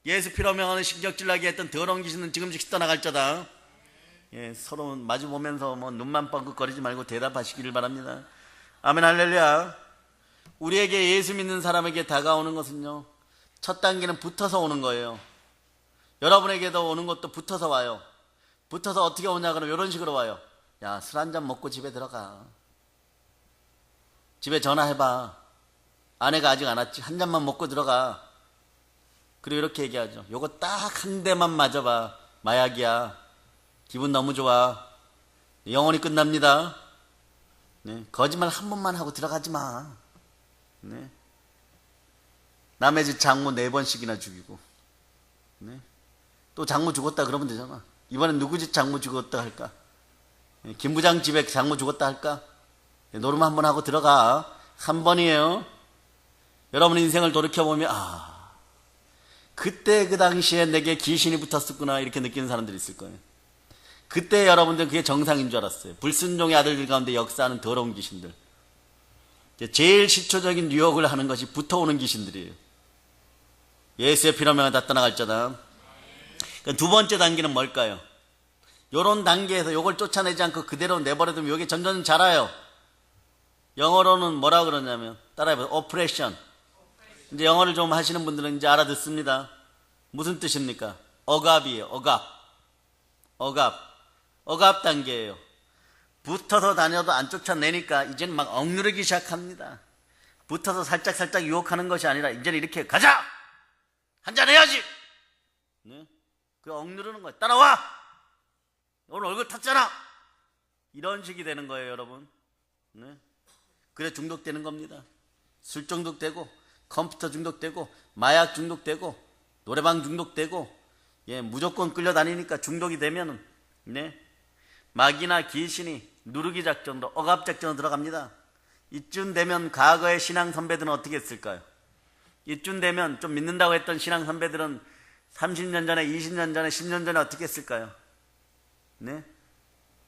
예수 피로 명하는 신경질 나게 했던 더러운 귀신은 지금 즉시 떠나갈 자다. 서로 마주 보면서 뭐 눈만 뻥긋거리지 말고 대답하시기를 바랍니다. 아멘 할렐루야. 우리에게 예수 믿는 사람에게 다가오는 것은요, 첫 단계는 붙어서 오는 거예요. 여러분에게도 오는 것도 붙어서 와요. 붙어서 어떻게 오냐 그러면 이런 식으로 와요. 야, 술 한잔 먹고 집에 들어가. 집에 전화해봐. 아내가 아직 안 왔지. 한 잔만 먹고 들어가. 그리고 이렇게 얘기하죠. 요거 딱 한 대만 맞아봐. 마약이야. 기분 너무 좋아. 영원히 끝납니다. 네. 거짓말 한 번만 하고 들어가지 마. 네. 남의 집 장모 4번씩이나 죽이고. 네. 또 장모 죽었다 그러면 되잖아. 이번엔 누구 집 장모 죽었다 할까? 네. 김 부장 집에 장모 죽었다 할까? 네. 노름 한 번 하고 들어가. 한 번이에요. 여러분 인생을 돌이켜보면 그때 그 당시에 내게 귀신이 붙었었구나 이렇게 느끼는 사람들이 있을 거예요. 그때 여러분들은 그게 정상인 줄 알았어요. 불순종의 아들들 가운데 역사하는 더러운 귀신들. 제일 시초적인 유혹을 하는 것이 붙어오는 귀신들이에요. 예수의 피로 명하여 다 떠나갈 자다. 두 번째 단계는 뭘까요? 요런 단계에서 요걸 쫓아내지 않고 그대로 내버려두면 요게 점점 자라요. 영어로는 뭐라 그러냐면 따라해봐요. 오프레션. 이제 영어를 좀 하시는 분들은 이제 알아듣습니다. 무슨 뜻입니까? 억압이에요. 억압 단계예요. 붙어서 다녀도 안 쫓아내니까 이제는 막 억누르기 시작합니다. 붙어서 살짝 유혹하는 것이 아니라 이제는 이렇게 가자! 한잔 해야지! 네? 그 억누르는 거예요. 따라와! 오늘 얼굴 탔잖아! 이런 식이 되는 거예요, 여러분. 네? 그래 중독되는 겁니다. 술 중독되고 컴퓨터 중독되고 마약 중독되고 노래방 중독되고 무조건 끌려다니니까 중독이 되면은 마귀나 귀신이 누르기 작전으로 억압 작전으로 들어갑니다. 이쯤 되면 과거의 신앙 선배들은 어떻게 했을까요? 이쯤 되면 좀 믿는다고 했던 신앙 선배들은 30년 전에 20년 전에 10년 전에 어떻게 했을까요? 네?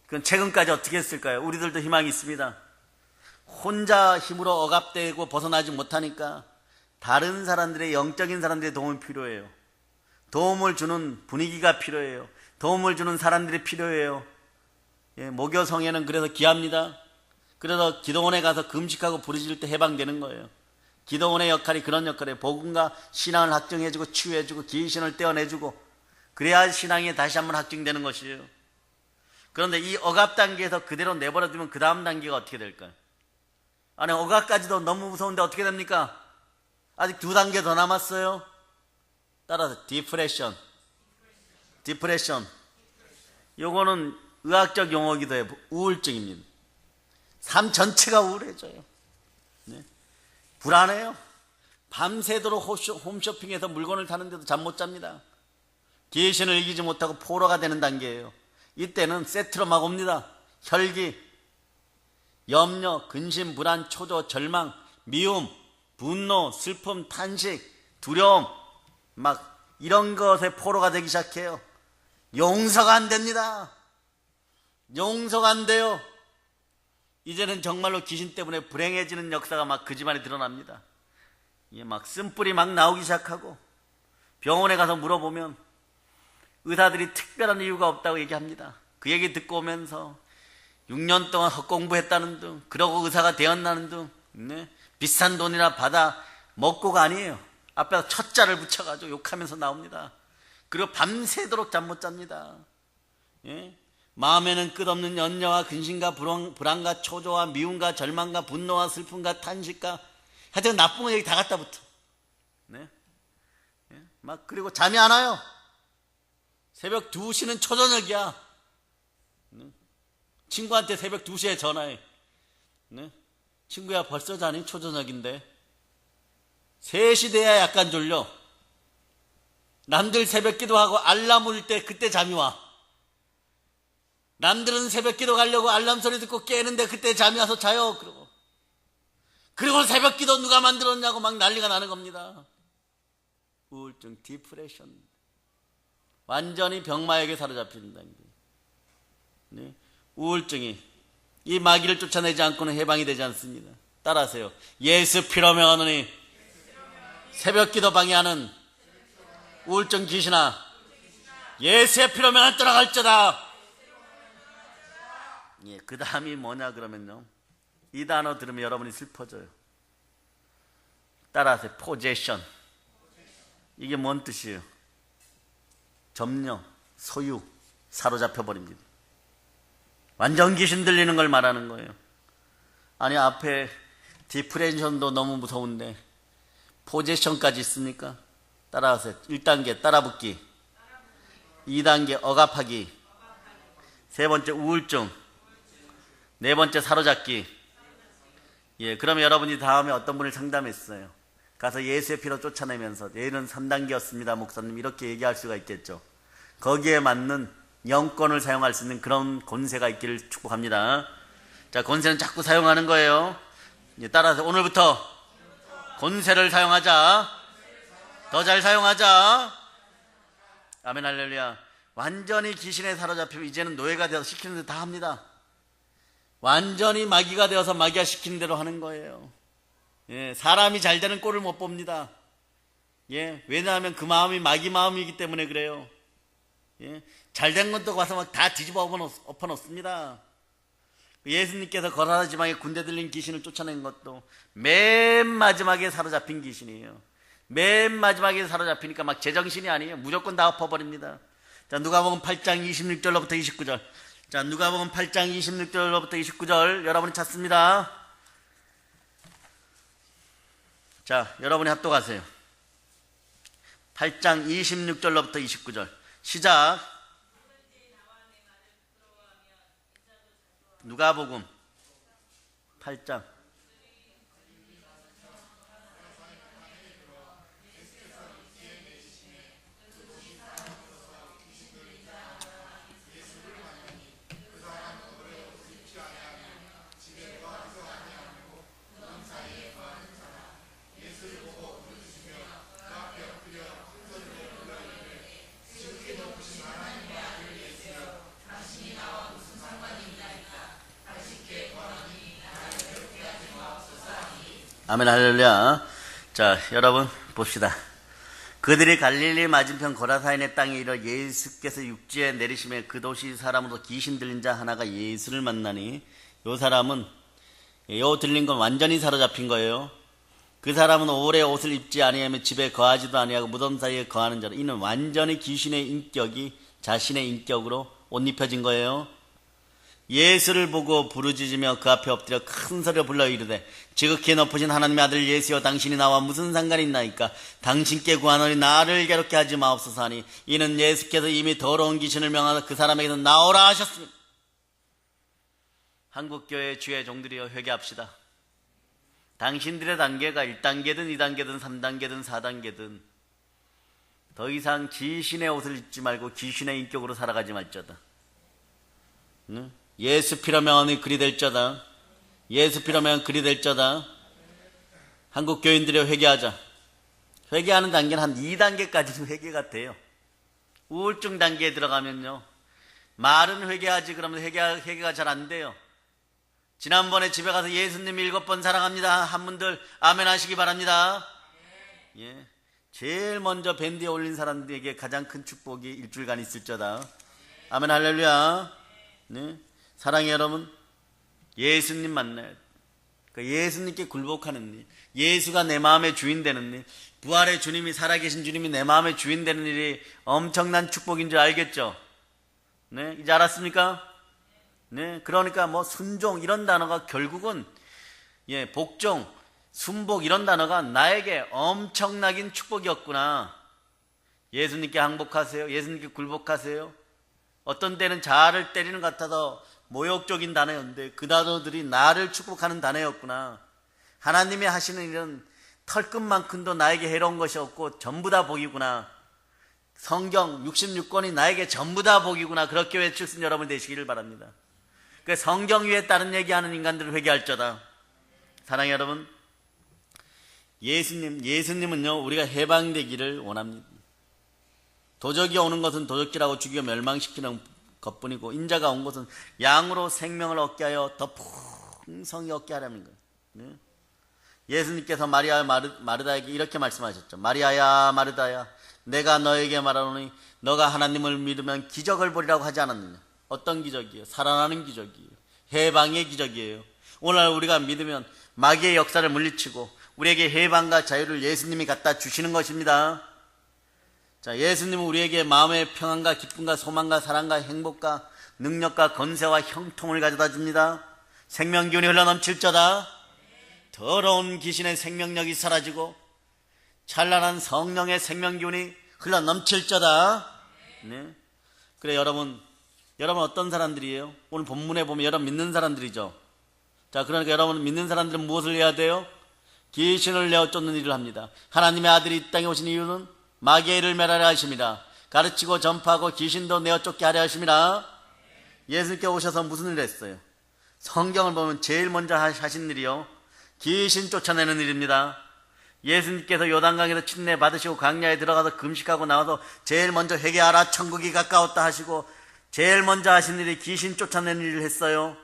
그건 최근까지 어떻게 했을까요? 우리들도 희망이 있습니다. 혼자 힘으로 억압되고 벗어나지 못하니까 다른 사람들의 영적인 사람들의 도움이 필요해요. 도움을 주는 분위기가 필요해요. 도움을 주는 사람들이 필요해요. 예, 모교성에는 그래서 귀합니다. 그래서 기도원에 가서 금식하고 부르짖을 때 해방되는 거예요. 기도원의 역할이 그런 역할이에요. 복음과 신앙을 확증해주고 치유해주고 귀신을 떼어내주고, 그래야 신앙이 다시 한번 확증되는 것이에요. 그런데 이 억압 단계에서 그대로 내버려두면 그 다음 단계가 어떻게 될까요? 아니, 억압까지도 너무 무서운데 어떻게 됩니까? 아직 2단계 더 남았어요. 따라서 디프레션. 요거는 의학적 용어기도 해요. 우울증입니다. 삶 전체가 우울해져요. 네. 불안해요. 밤새도록 홈쇼핑에서 물건을 타는데도 잠 못 잡니다. 귀신을 이기지 못하고 포로가 되는 단계예요. 이때는 세트로 막 옵니다. 혈기, 염려, 근심, 불안, 초조, 절망, 미움, 분노, 슬픔, 탄식, 두려움, 막 이런 것에 포로가 되기 시작해요. 용서가 안 됩니다. 용서가 안 돼요. 이제는 정말로 귀신 때문에 불행해지는 역사가 막 그 집안에 드러납니다. 이게 막 쓴뿌리 막 나오기 시작하고, 병원에 가서 물어보면 의사들이 특별한 이유가 없다고 얘기합니다. 그 얘기 듣고 오면서 6년 동안 헛공부했다는 둥, 그러고 의사가 되었다는 둥, 네? 비싼 돈이나 받아 먹고가 아니에요. 앞에서 첫자를 붙여가지고 욕하면서 나옵니다. 그리고 밤새도록 잠 못 잡니다. 예? 마음에는 끝없는 연려와 근심과 불안과 초조와 미움과 절망과 분노와 슬픔과 탄식과 하여튼 나쁜 거 여기 다 갖다 붙어. 네? 예? 막 그리고 잠이 안 와요. 새벽 2시는 초저녁이야. 네? 친구한테 새벽 2시에 전화해. 네? 친구야, 벌써 자니? 초저녁인데. 3시 돼야 약간 졸려. 남들 새벽 기도하고 알람 울 때 그때 잠이 와. 남들은 새벽 기도 가려고 알람 소리 듣고 깨는데 그때 잠이 와서 자요. 그리고 새벽 기도 누가 만들었냐고 막 난리가 나는 겁니다. 우울증, 디프레션. 완전히 병마에게 사로잡힌다는 거예요. 네? 우울증이 이 마귀를 쫓아내지 않고는 해방이 되지 않습니다. 따라하세요. 예수 피로 명하노니 새벽 기도 방해하는 우울증 귀신아, 예수의 피로 명한 떠나갈지어다. 예, 그 다음이 뭐냐 그러면요, 이 단어 들으면 여러분이 슬퍼져요. 따라하세요. 포제션. 이게 뭔 뜻이에요? 점령, 소유, 사로잡혀 버립니다. 완전 귀신 들리는 걸 말하는 거예요. 아니, 앞에 디프레션도 너무 무서운데 포제션까지 있습니까? 따라하세요. 1단계 따라붙기, 2단계 억압하기, 3번째 우울증, 4번째 사로잡기. 예, 그러면 여러분이 다음에 어떤 분을 상담했어요. 가서 예수의 피로 쫓아내면서 얘는 3단계였습니다 목사님, 이렇게 얘기할 수가 있겠죠. 거기에 맞는 영권을 사용할 수 있는 그런 권세가 있기를 축복합니다. 자, 권세는 자꾸 사용하는 거예요. 따라서 오늘부터 권세를 사용하자. 더 잘 사용하자. 아멘, 할렐루야. 완전히 귀신에 사로잡히면 이제는 노예가 되어서 시키는 대로 다 합니다. 완전히 마귀가 되어서 마귀가 시키는 대로 하는 거예요. 예, 사람이 잘 되는 꼴을 못 봅니다. 예, 왜냐하면 그 마음이 마귀 마음이기 때문에 그래요. 예, 잘된 것도 가서 막 다 뒤집어 엎어놓습니다. 예수님께서 거라라 지방에 군대 들린 귀신을 쫓아낸 것도 맨 마지막에 사로잡힌 귀신이에요. 맨 마지막에 사로잡히니까 막 제정신이 아니에요. 무조건 다 엎어버립니다. 자, 누가복음 8장 26절로부터 29절. 자, 누가복음 8장 26절로부터 29절 여러분이 찾습니다. 자, 여러분이 합독하세요. 8장 26절로부터 29절 시작. 누가복음 8장. 아멘, 할렐루야. 자, 여러분 봅시다. 그들이 갈릴리 맞은편 고라사인의 땅에 이르러 예수께서 육지에 내리시며 그 도시 사람으로 귀신 들린 자 하나가 예수를 만나니, 요 사람은, 요 들린 건 완전히 사로잡힌 거예요. 그 사람은 오래 옷을 입지 아니하며 집에 거하지도 아니하고 무덤 사이에 거하는 자로, 이는 완전히 귀신의 인격이 자신의 인격으로 옷 입혀진 거예요. 예수를 보고 부르짖으며 그 앞에 엎드려 큰 소리로 불러 이르되, 지극히 높으신 하나님의 아들 예수여, 당신이 나와 무슨 상관이 있나이까? 당신께 구하노니 나를 괴롭게 하지 마옵소서 하니, 이는 예수께서 이미 더러운 귀신을 명하사 그 사람에게서 나오라 하셨습니다. 한국교회 주의 종들이여, 회개합시다. 당신들의 단계가 1단계든 2단계든 3단계든 4단계든 더 이상 귀신의 옷을 입지 말고 귀신의 인격으로 살아가지 말자다. 응? 예수 피로 명하니 그리 될 자다. 예수 피로 명하니 그리 될 자다. 한국 교인들이 회개하자. 회개하는 단계는 한 2단계까지는 회개가 돼요. 우울증 단계에 들어가면요, 말은 회개하지 그러면 회개가 잘 안 돼요. 지난번에 집에 가서 예수님 7번 사랑합니다 한 분들 아멘 하시기 바랍니다. 예, 제일 먼저 밴드에 올린 사람들에게 가장 큰 축복이 일주일간 있을 자다. 아멘 할렐루야. 네. 사랑해 여러분, 예수님 만나야 돼. 그러니까 예수님께 굴복하는 일, 예수가 내 마음의 주인 되는 일, 부활의 주님이, 살아계신 주님이 내 마음의 주인 되는 일이 엄청난 축복인 줄 알겠죠? 네, 이제 알았습니까? 네, 그러니까 뭐 순종 이런 단어가 결국은, 예, 복종, 순복 이런 단어가 나에게 엄청나긴 축복이었구나. 예수님께 항복하세요. 예수님께 굴복하세요. 어떤 때는 자아를 때리는 것 같아서 모욕적인 단어였는데 그 단어들이 나를 축복하는 단어였구나. 하나님이 하시는 일은 털끝만큼도 나에게 해로운 것이 없고 전부 다 복이구나. 성경 66권이 나에게 전부 다 복이구나. 그렇게 외칠 수 있는 여러분 되시기를 바랍니다. 그 성경 위에 다른 얘기하는 인간들을 회개할 자다. 사랑해 여러분, 예수님은요, 우리가 해방되기를 원합니다. 도적이 오는 것은 도적질하고 죽이고 멸망시키는 것뿐이고, 인자가 온 것은 양으로 생명을 얻게 하여 더 풍성히 얻게 하려는 거예요. 네? 예수님께서 마리아 마르다에게 이렇게 말씀하셨죠. 마리아야 마르다야, 내가 너에게 말하노니 너가 하나님을 믿으면 기적을 보리라고 하지 않았느냐. 어떤 기적이에요? 살아나는 기적이에요. 해방의 기적이에요. 오늘 우리가 믿으면 마귀의 역사를 물리치고 우리에게 해방과 자유를 예수님이 갖다 주시는 것입니다. 자, 예수님은 우리에게 마음의 평안과 기쁨과 소망과 사랑과 행복과 능력과 건세와 형통을 가져다 줍니다. 생명기운이 흘러넘칠 자다. 더러운 귀신의 생명력이 사라지고 찬란한 성령의 생명기운이 흘러넘칠 자다. 네. 그래, 여러분 어떤 사람들이에요? 오늘 본문에 보면 여러분 믿는 사람들이죠. 자, 그러니까 여러분 믿는 사람들은 무엇을 해야 돼요? 귀신을 내어 쫓는 일을 합니다. 하나님의 아들이 이 땅에 오신 이유는 마귀의 일을 멸하려 하십니다. 가르치고 전파하고 귀신도 내어 쫓게 하려 하십니다. 예수님께 오셔서 무슨 일을 했어요? 성경을 보면 제일 먼저 하신 일이요, 귀신 쫓아내는 일입니다. 예수님께서 요단강에서 침례 받으시고 광야에 들어가서 금식하고 나와서 제일 먼저 회개하라, 천국이 가까웠다 하시고 제일 먼저 하신 일이 귀신 쫓아내는 일을 했어요.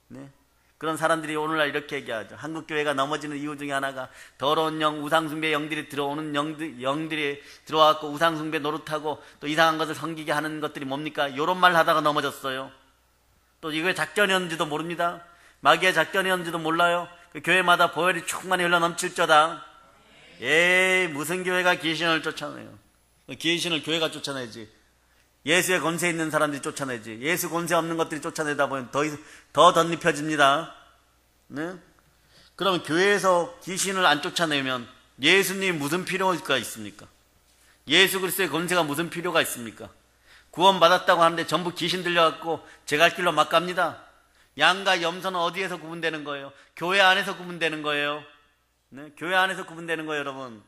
네. 그런 사람들이 오늘날 이렇게 얘기하죠. 한국교회가 넘어지는 이유 중에 하나가 더러운 영, 우상숭배 영들이 들어오는 영들이 들어와서 우상숭배 노릇하고 또 이상한 것을 섬기게 하는 것들이 뭡니까? 이런 말 하다가 넘어졌어요. 또 이게 작전이었는지도 모릅니다. 마귀의 작전이었는지도 몰라요. 그 교회마다 보혈이 충만히 흘러넘칠 자다. 에이, 무슨 교회가 귀신을 쫓아내요? 귀신을 교회가 쫓아내지. 예수의 권세 있는 사람들이 쫓아내지. 예수 권세 없는 것들이 쫓아내다 보면 더 덧입혀집니다. 네? 그러면 교회에서 귀신을 안 쫓아내면 예수님이 무슨 필요가 있습니까? 예수 그리스도의 권세가 무슨 필요가 있습니까? 구원받았다고 하는데 전부 귀신 들려갖고 제 갈 길로 막 갑니다. 양과 염소는 어디에서 구분되는 거예요? 교회 안에서 구분되는 거예요. 네? 교회 안에서 구분되는 거예요, 여러분.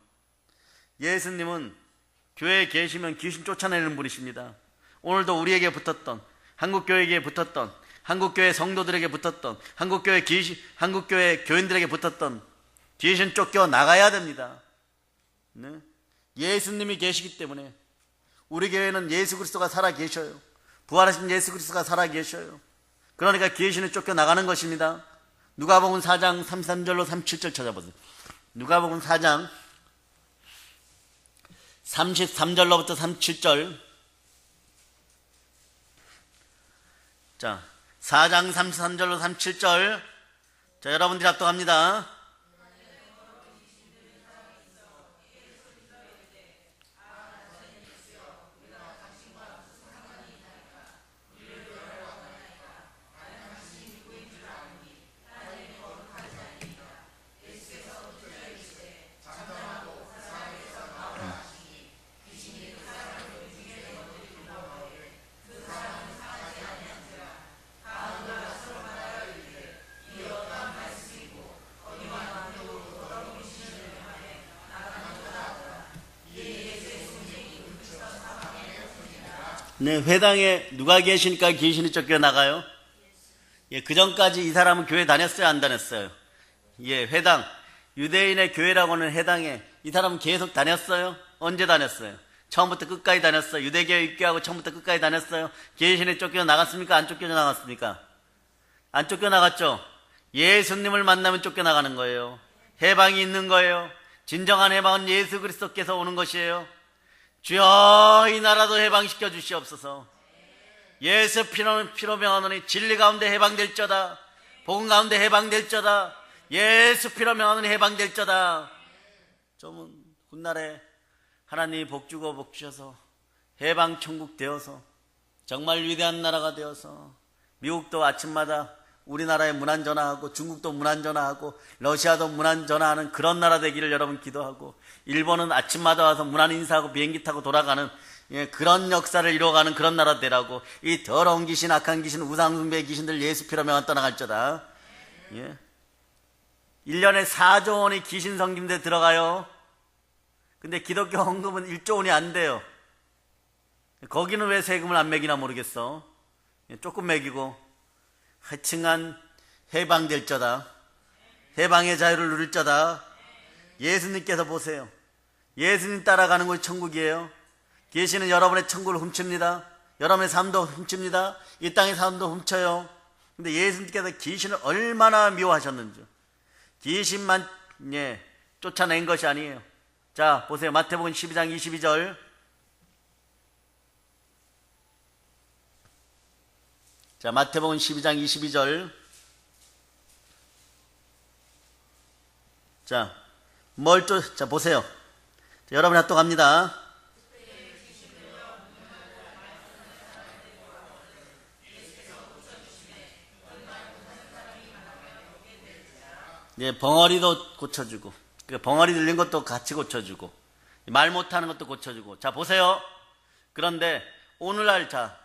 예수님은 교회에 계시면 귀신 쫓아내는 분이십니다. 오늘도 우리에게 붙었던, 한국교회에게 붙었던, 한국교회 성도들에게 붙었던, 한국교회 교인들에게 붙었던 귀신 쫓겨 나가야 됩니다. 네? 예수님이 계시기 때문에 우리 교회는 예수 그리스도가 살아 계셔요. 부활하신 예수 그리스도가 살아 계셔요. 그러니까 귀신을 쫓겨 나가는 것입니다. 누가복음 4장 33절로 37절 찾아보세요. 누가복음 4장 33절로부터 37절. 자, 4장 33절로 37절. 자, 여러분들이 합독합니다. 네, 회당에 누가 계시니까 귀신이 쫓겨나가요? 예, 그 전까지 이 사람은 교회 다녔어요, 안 다녔어요? 예, 회당, 유대인의 교회라고 하는 회당에 이 사람은 계속 다녔어요? 언제 다녔어요? 처음부터 끝까지 다녔어요? 유대교회 입교하고 처음부터 끝까지 다녔어요? 귀신이 쫓겨나갔습니까? 안 쫓겨나갔습니까? 안 쫓겨나갔죠? 예수님을 만나면 쫓겨나가는 거예요. 해방이 있는 거예요. 진정한 해방은 예수 그리스도께서 오는 것이에요. 주여 이 나라도 해방시켜 주시옵소서. 예수 피로 명하노니 진리 가운데 해방될저다. 복음 가운데 해방될저다. 예수 피로 명하노니 해방될저다. 좀 훗날에 하나님이 복 주고 복 주셔서 해방 천국 되어서 정말 위대한 나라가 되어서 미국도 아침마다 우리나라에 문안 전화하고 중국도 문안 전화하고 러시아도 문안 전화하는 그런 나라 되기를 여러분 기도하고, 일본은 아침마다 와서 문안 인사하고 비행기 타고 돌아가는 그런 역사를 이루어가는 그런 나라 되라고. 이 더러운 귀신, 악한 귀신, 우상숭배 귀신들 예수 피로 명한 떠나갈저다. 1년에 4조 원이 귀신 섬김대 들어가요. 근데 기독교 헌금은 1조 원이 안 돼요. 거기는 왜 세금을 안 매기나 모르겠어. 조금 매기고 하층한 해방될 저다. 해방의 자유를 누릴 저다. 예수님께서 보세요. 예수님 따라가는 곳이 천국이에요. 귀신은 여러분의 천국을 훔칩니다. 여러분의 삶도 훔칩니다. 이 땅의 삶도 훔쳐요. 근데 예수님께서 귀신을 얼마나 미워하셨는지. 귀신만 쫓아낸 것이 아니에요. 자, 보세요. 마태복음 12장 22절. 자, 마태복음 12장 22절. 자, 자, 보세요. 자, 여러분 합독합니다. 예, 벙어리도 고쳐주고, 벙어리 들린 것도 같이 고쳐주고, 말 못하는 것도 고쳐주고. 자, 보세요. 그런데 오늘날 자,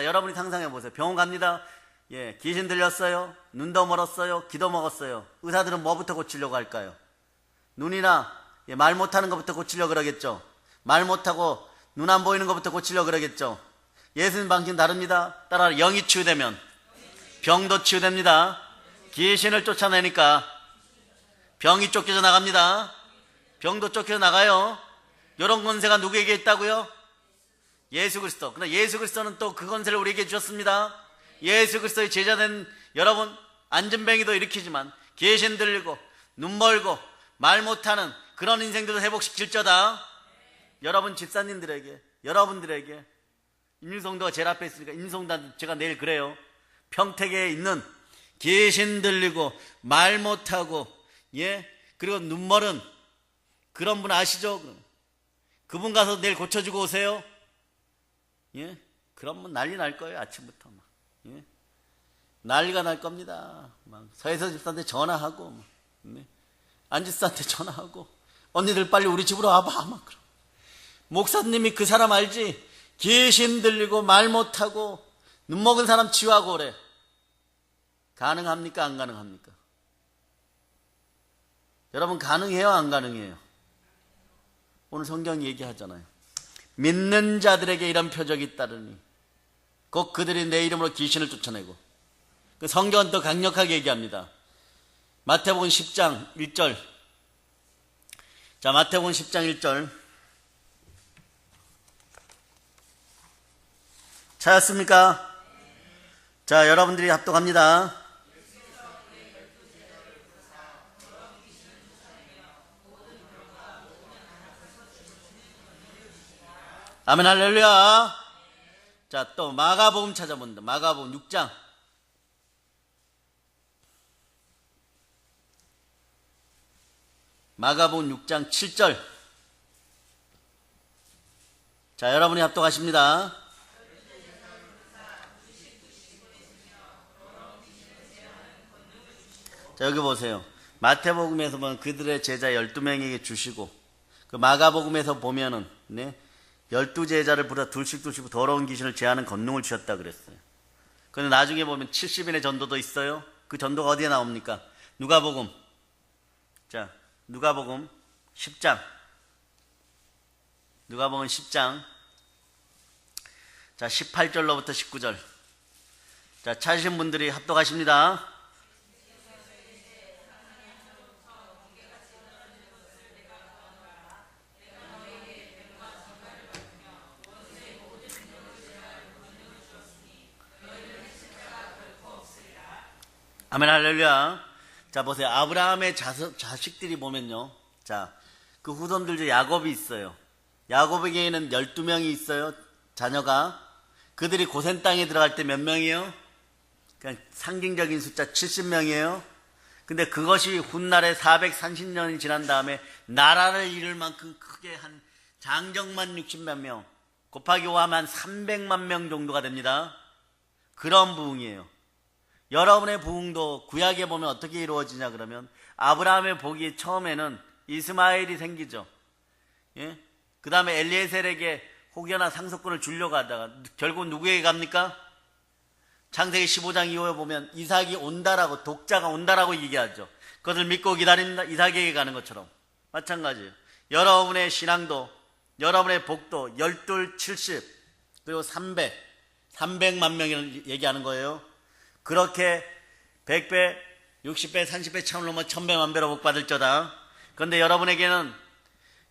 여러분이 상상해 보세요. 병원 갑니다. 예, 귀신 들렸어요. 눈도 멀었어요. 귀도 먹었어요. 의사들은 뭐부터 고치려고 할까요? 눈이나 말 못하는 것부터 고치려고 그러겠죠. 말 못하고 눈 안 보이는 것부터 고치려고 그러겠죠. 예수님 방식은 다릅니다. 따라 영이 치유되면 병도 치유됩니다. 귀신을 쫓아내니까 병이 쫓겨져 나갑니다. 병도 쫓겨져 나가요. 이런 권세가 누구에게 있다고요? 예수 그리스도. 근데 예수 그리스도는 또 그 권세를 우리에게 주셨습니다. 예수 그리스도의 제자된 여러분, 안전뱅이도 일으키지만 귀신 들리고 눈 멀고 말 못하는 그런 인생들도 회복시킬 저다. 여러분 집사님들에게, 여러분들에게, 임성도가 제일 앞에 있으니까 임성도 제가 내일 그래요. 평택에 있는 귀신 들리고 말 못하고 그리고 눈 멀은 그런 분 아시죠? 그분 가서 내일 고쳐주고 오세요. 그러면 난리 날 거예요. 아침부터 막. 난리가 날 겁니다. 막 서혜서 집사한테 전화하고 안 집사한테 전화하고 언니들 빨리 우리 집으로 와봐 막. 그럼 목사님이 그 사람 알지? 귀신 들리고 말 못하고 눈 먹은 사람 치유하고 그래. 가능합니까? 안 가능합니까? 여러분 가능해요? 안 가능해요? 오늘 성경이 얘기하잖아요. 믿는 자들에게 이런 표적이 있다르니 곧 그들이 내 이름으로 귀신을 쫓아내고. 그 성경은 더 강력하게 얘기합니다. 마태복음 10장 1절. 자, 마태복음 10장 1절. 찾았습니까? 자, 여러분들이 합독합니다. 아멘 할렐루야. 자, 또 마가복음 찾아본다. 마가복음 6장. 마가복음 6장 7절. 자, 여러분이 합독하십니다. 자, 여기 보세요. 마태복음에서 보면 그들의 제자 12명에게 주시고, 그 마가복음에서 보면은, 네, 12제자를 불러 둘씩 더러운 귀신을 제하는 권능을 주셨다 그랬어요. 근데 나중에 보면 70인의 전도도 있어요. 그 전도가 어디에 나옵니까? 누가복음. 자, 누가복음 10장. 누가복음 10장. 자, 18절로부터 19절. 자, 찾으신 분들이 합독하십니다. 아멘 할렐루야. 자, 보세요. 아브라함의 자식들이 보면요. 자, 그 후손들 중에 야곱이 있어요. 야곱에게는 12명이 있어요. 자녀가. 그들이 고센 땅에 들어갈 때 몇 명이에요? 그냥 상징적인 숫자 70명이에요. 근데 그것이 훗날에 430년이 지난 다음에 나라를 이룰 만큼 크게 한 장정만 60만 명, 곱하기 5 하면 한 300만 명 정도가 됩니다. 그런 부흥이에요. 여러분의 부흥도 구약에 보면 어떻게 이루어지냐 그러면 아브라함의 복이 처음에는 이스마엘이 생기죠. 예? 그 다음에 엘리에셀에게 혹여나 상속권을 주려고 하다가 결국 누구에게 갑니까? 창세기 15장 이후에 보면 이삭이 온다라고, 독자가 온다라고 얘기하죠. 그것을 믿고 기다린다, 이삭에게 가는 것처럼 마찬가지예요. 여러분의 신앙도, 여러분의 복도 12, 70 그리고 300만 명을 얘기하는 거예요. 그렇게 100배, 60배, 30배 차원을 넘어 1000배, 1000배로 복 받을 거다. 그런데 여러분에게는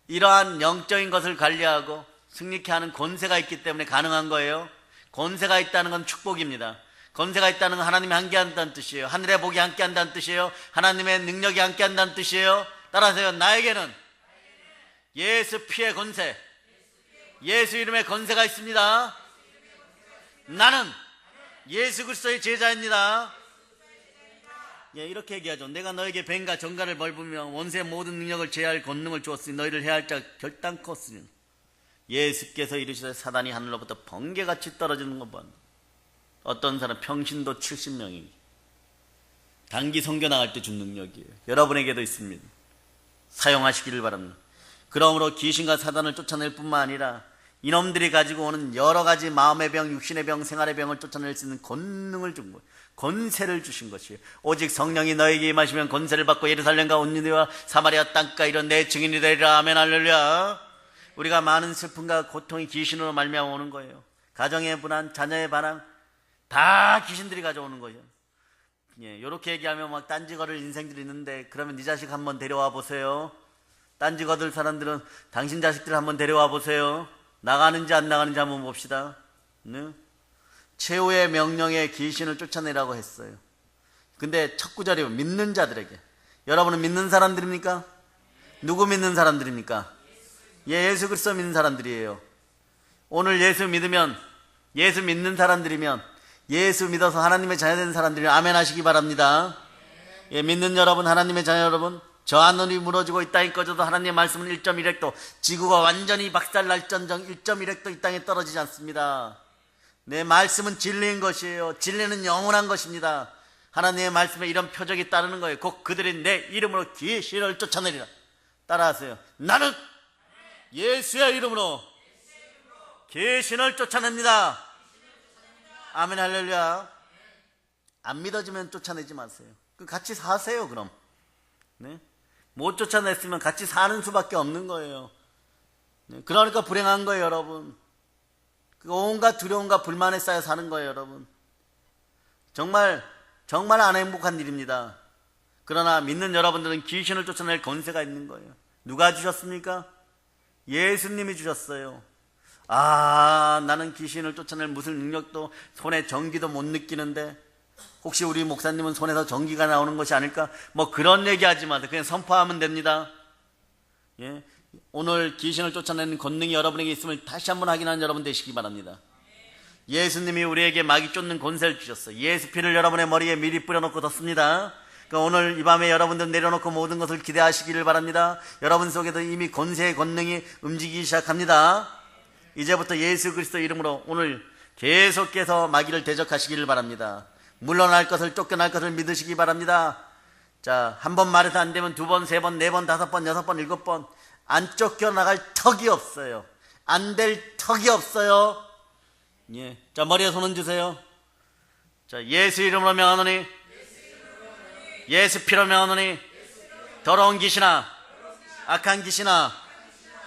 이러한 영적인 것을 관리하고 승리케 하는 권세가 있기 때문에 가능한 거예요. 권세가 있다는 건 축복입니다. 권세가 있다는 건 하나님이 함께한다는 뜻이에요. 하늘의 복이 함께한다는 뜻이에요. 하나님의 능력이 함께한다는 뜻이에요. 따라서요. 나에게는 예수 피의 권세, 예수 이름의 권세가 있습니다. 나는 예수 그리스도의 제자입니다. 예, 이렇게 얘기하죠. 내가 너에게 뱀과 정갈을 벌부며 원수의 모든 능력을 제할 권능을 주었으니 너희를 해할 자 결단코 없으니 예수께서 이르시되 사단이 하늘로부터 번개같이 떨어지는 것 봐. 어떤 사람 평신도 70명이 단기 선교 나갈 때 준 능력이에요. 여러분에게도 있습니다. 사용하시기를 바랍니다. 그러므로 귀신과 사단을 쫓아낼 뿐만 아니라 이놈들이 가지고 오는 여러 가지 마음의 병, 육신의 병, 생활의 병을 쫓아낼 수 있는 권능을 준 거예요. 권세를 주신 것이에요. 오직 성령이 너에게 임하시면 권세를 받고 예루살렘과 온 유대와 사마리아 땅까지 이런 내 증인이 되리라. 아멘 할렐루야. 우리가 많은 슬픔과 고통이 귀신으로 말미암아 오는 거예요. 가정의 불안, 자녀의 반항 다 귀신들이 가져오는 거예요. 예, 이렇게 얘기하면 막 딴지 걸을 인생들이 있는데 그러면 네 자식 한번 데려와 보세요. 딴지 거들 사람들은 당신 자식들 한번 데려와 보세요. 나가는지 안 나가는지 한번 봅시다. 네? 최후의 명령에 귀신을 쫓아내라고 했어요. 근데 첫 구절이 믿는 자들에게. 여러분은 믿는 사람들입니까? 누구 믿는 사람들입니까? 예수 그리스도 믿는 사람들이에요. 오늘 예수 믿으면, 예수 믿는 사람들이면, 예수 믿어서 하나님의 자녀 된 사람들이면 아멘 하시기 바랍니다. 예, 믿는 여러분, 하나님의 자녀 여러분, 저 하늘이 무너지고 이 땅이 꺼져도 하나님의 말씀은 1.1획도, 지구가 완전히 박살날전정 1.1획도 이 땅에 떨어지지 않습니다. 내 말씀은 진리인 것이에요. 진리는 영원한 것입니다. 하나님의 말씀에 이런 표적이 따르는 거예요. 곧 그들이 내 이름으로 귀신을 쫓아내리라. 따라하세요. 나는 예수의 이름으로 귀신을 쫓아냅니다. 아멘 할렐루야. 안 믿어지면 쫓아내지 마세요. 같이 사세요. 그럼 네? 못 쫓아냈으면 같이 사는 수밖에 없는 거예요. 네? 그러니까 불행한 거예요. 여러분, 온갖 두려움과 불만에 쌓여 사는 거예요. 여러분, 정말 안 행복한 일입니다. 그러나 믿는 여러분들은 귀신을 쫓아낼 권세가 있는 거예요. 누가 주셨습니까? 예수님이 주셨어요. 아, 나는 귀신을 쫓아낼 무슨 능력도 손에 전기도 못 느끼는데 혹시 우리 목사님은 손에서 전기가 나오는 것이 아닐까? 뭐 그런 얘기하지 마세요. 그냥 선포하면 됩니다. 예? 오늘 귀신을 쫓아내는 권능이 여러분에게 있음을 다시 한번 확인하는 여러분 되시기 바랍니다. 예수님이 우리에게 마귀 쫓는 권세를 주셨어요. 예수 피를 여러분의 머리에 미리 뿌려놓고 뒀습니다. 그러니까 오늘 이 밤에 여러분들 내려놓고 모든 것을 기대하시기를 바랍니다. 여러분 속에도 이미 권세의 권능이 움직이기 시작합니다. 이제부터 예수 그리스도 이름으로 오늘 계속해서 마귀를 대적하시기를 바랍니다. 물러날 것을 쫓겨날 것을 믿으시기 바랍니다. 자, 한 번 말해서 안 되면 두 번, 세 번, 네 번, 다섯 번, 여섯 번, 일곱 번 안 쫓겨나갈 턱이 없어요. 안 될 턱이 없어요. 예. 자, 머리에 손 얹으세요. 자, 예수 이름으로 명하노니, 예수 피로 명하노니, 더러운 귀신아, 악한 귀신아,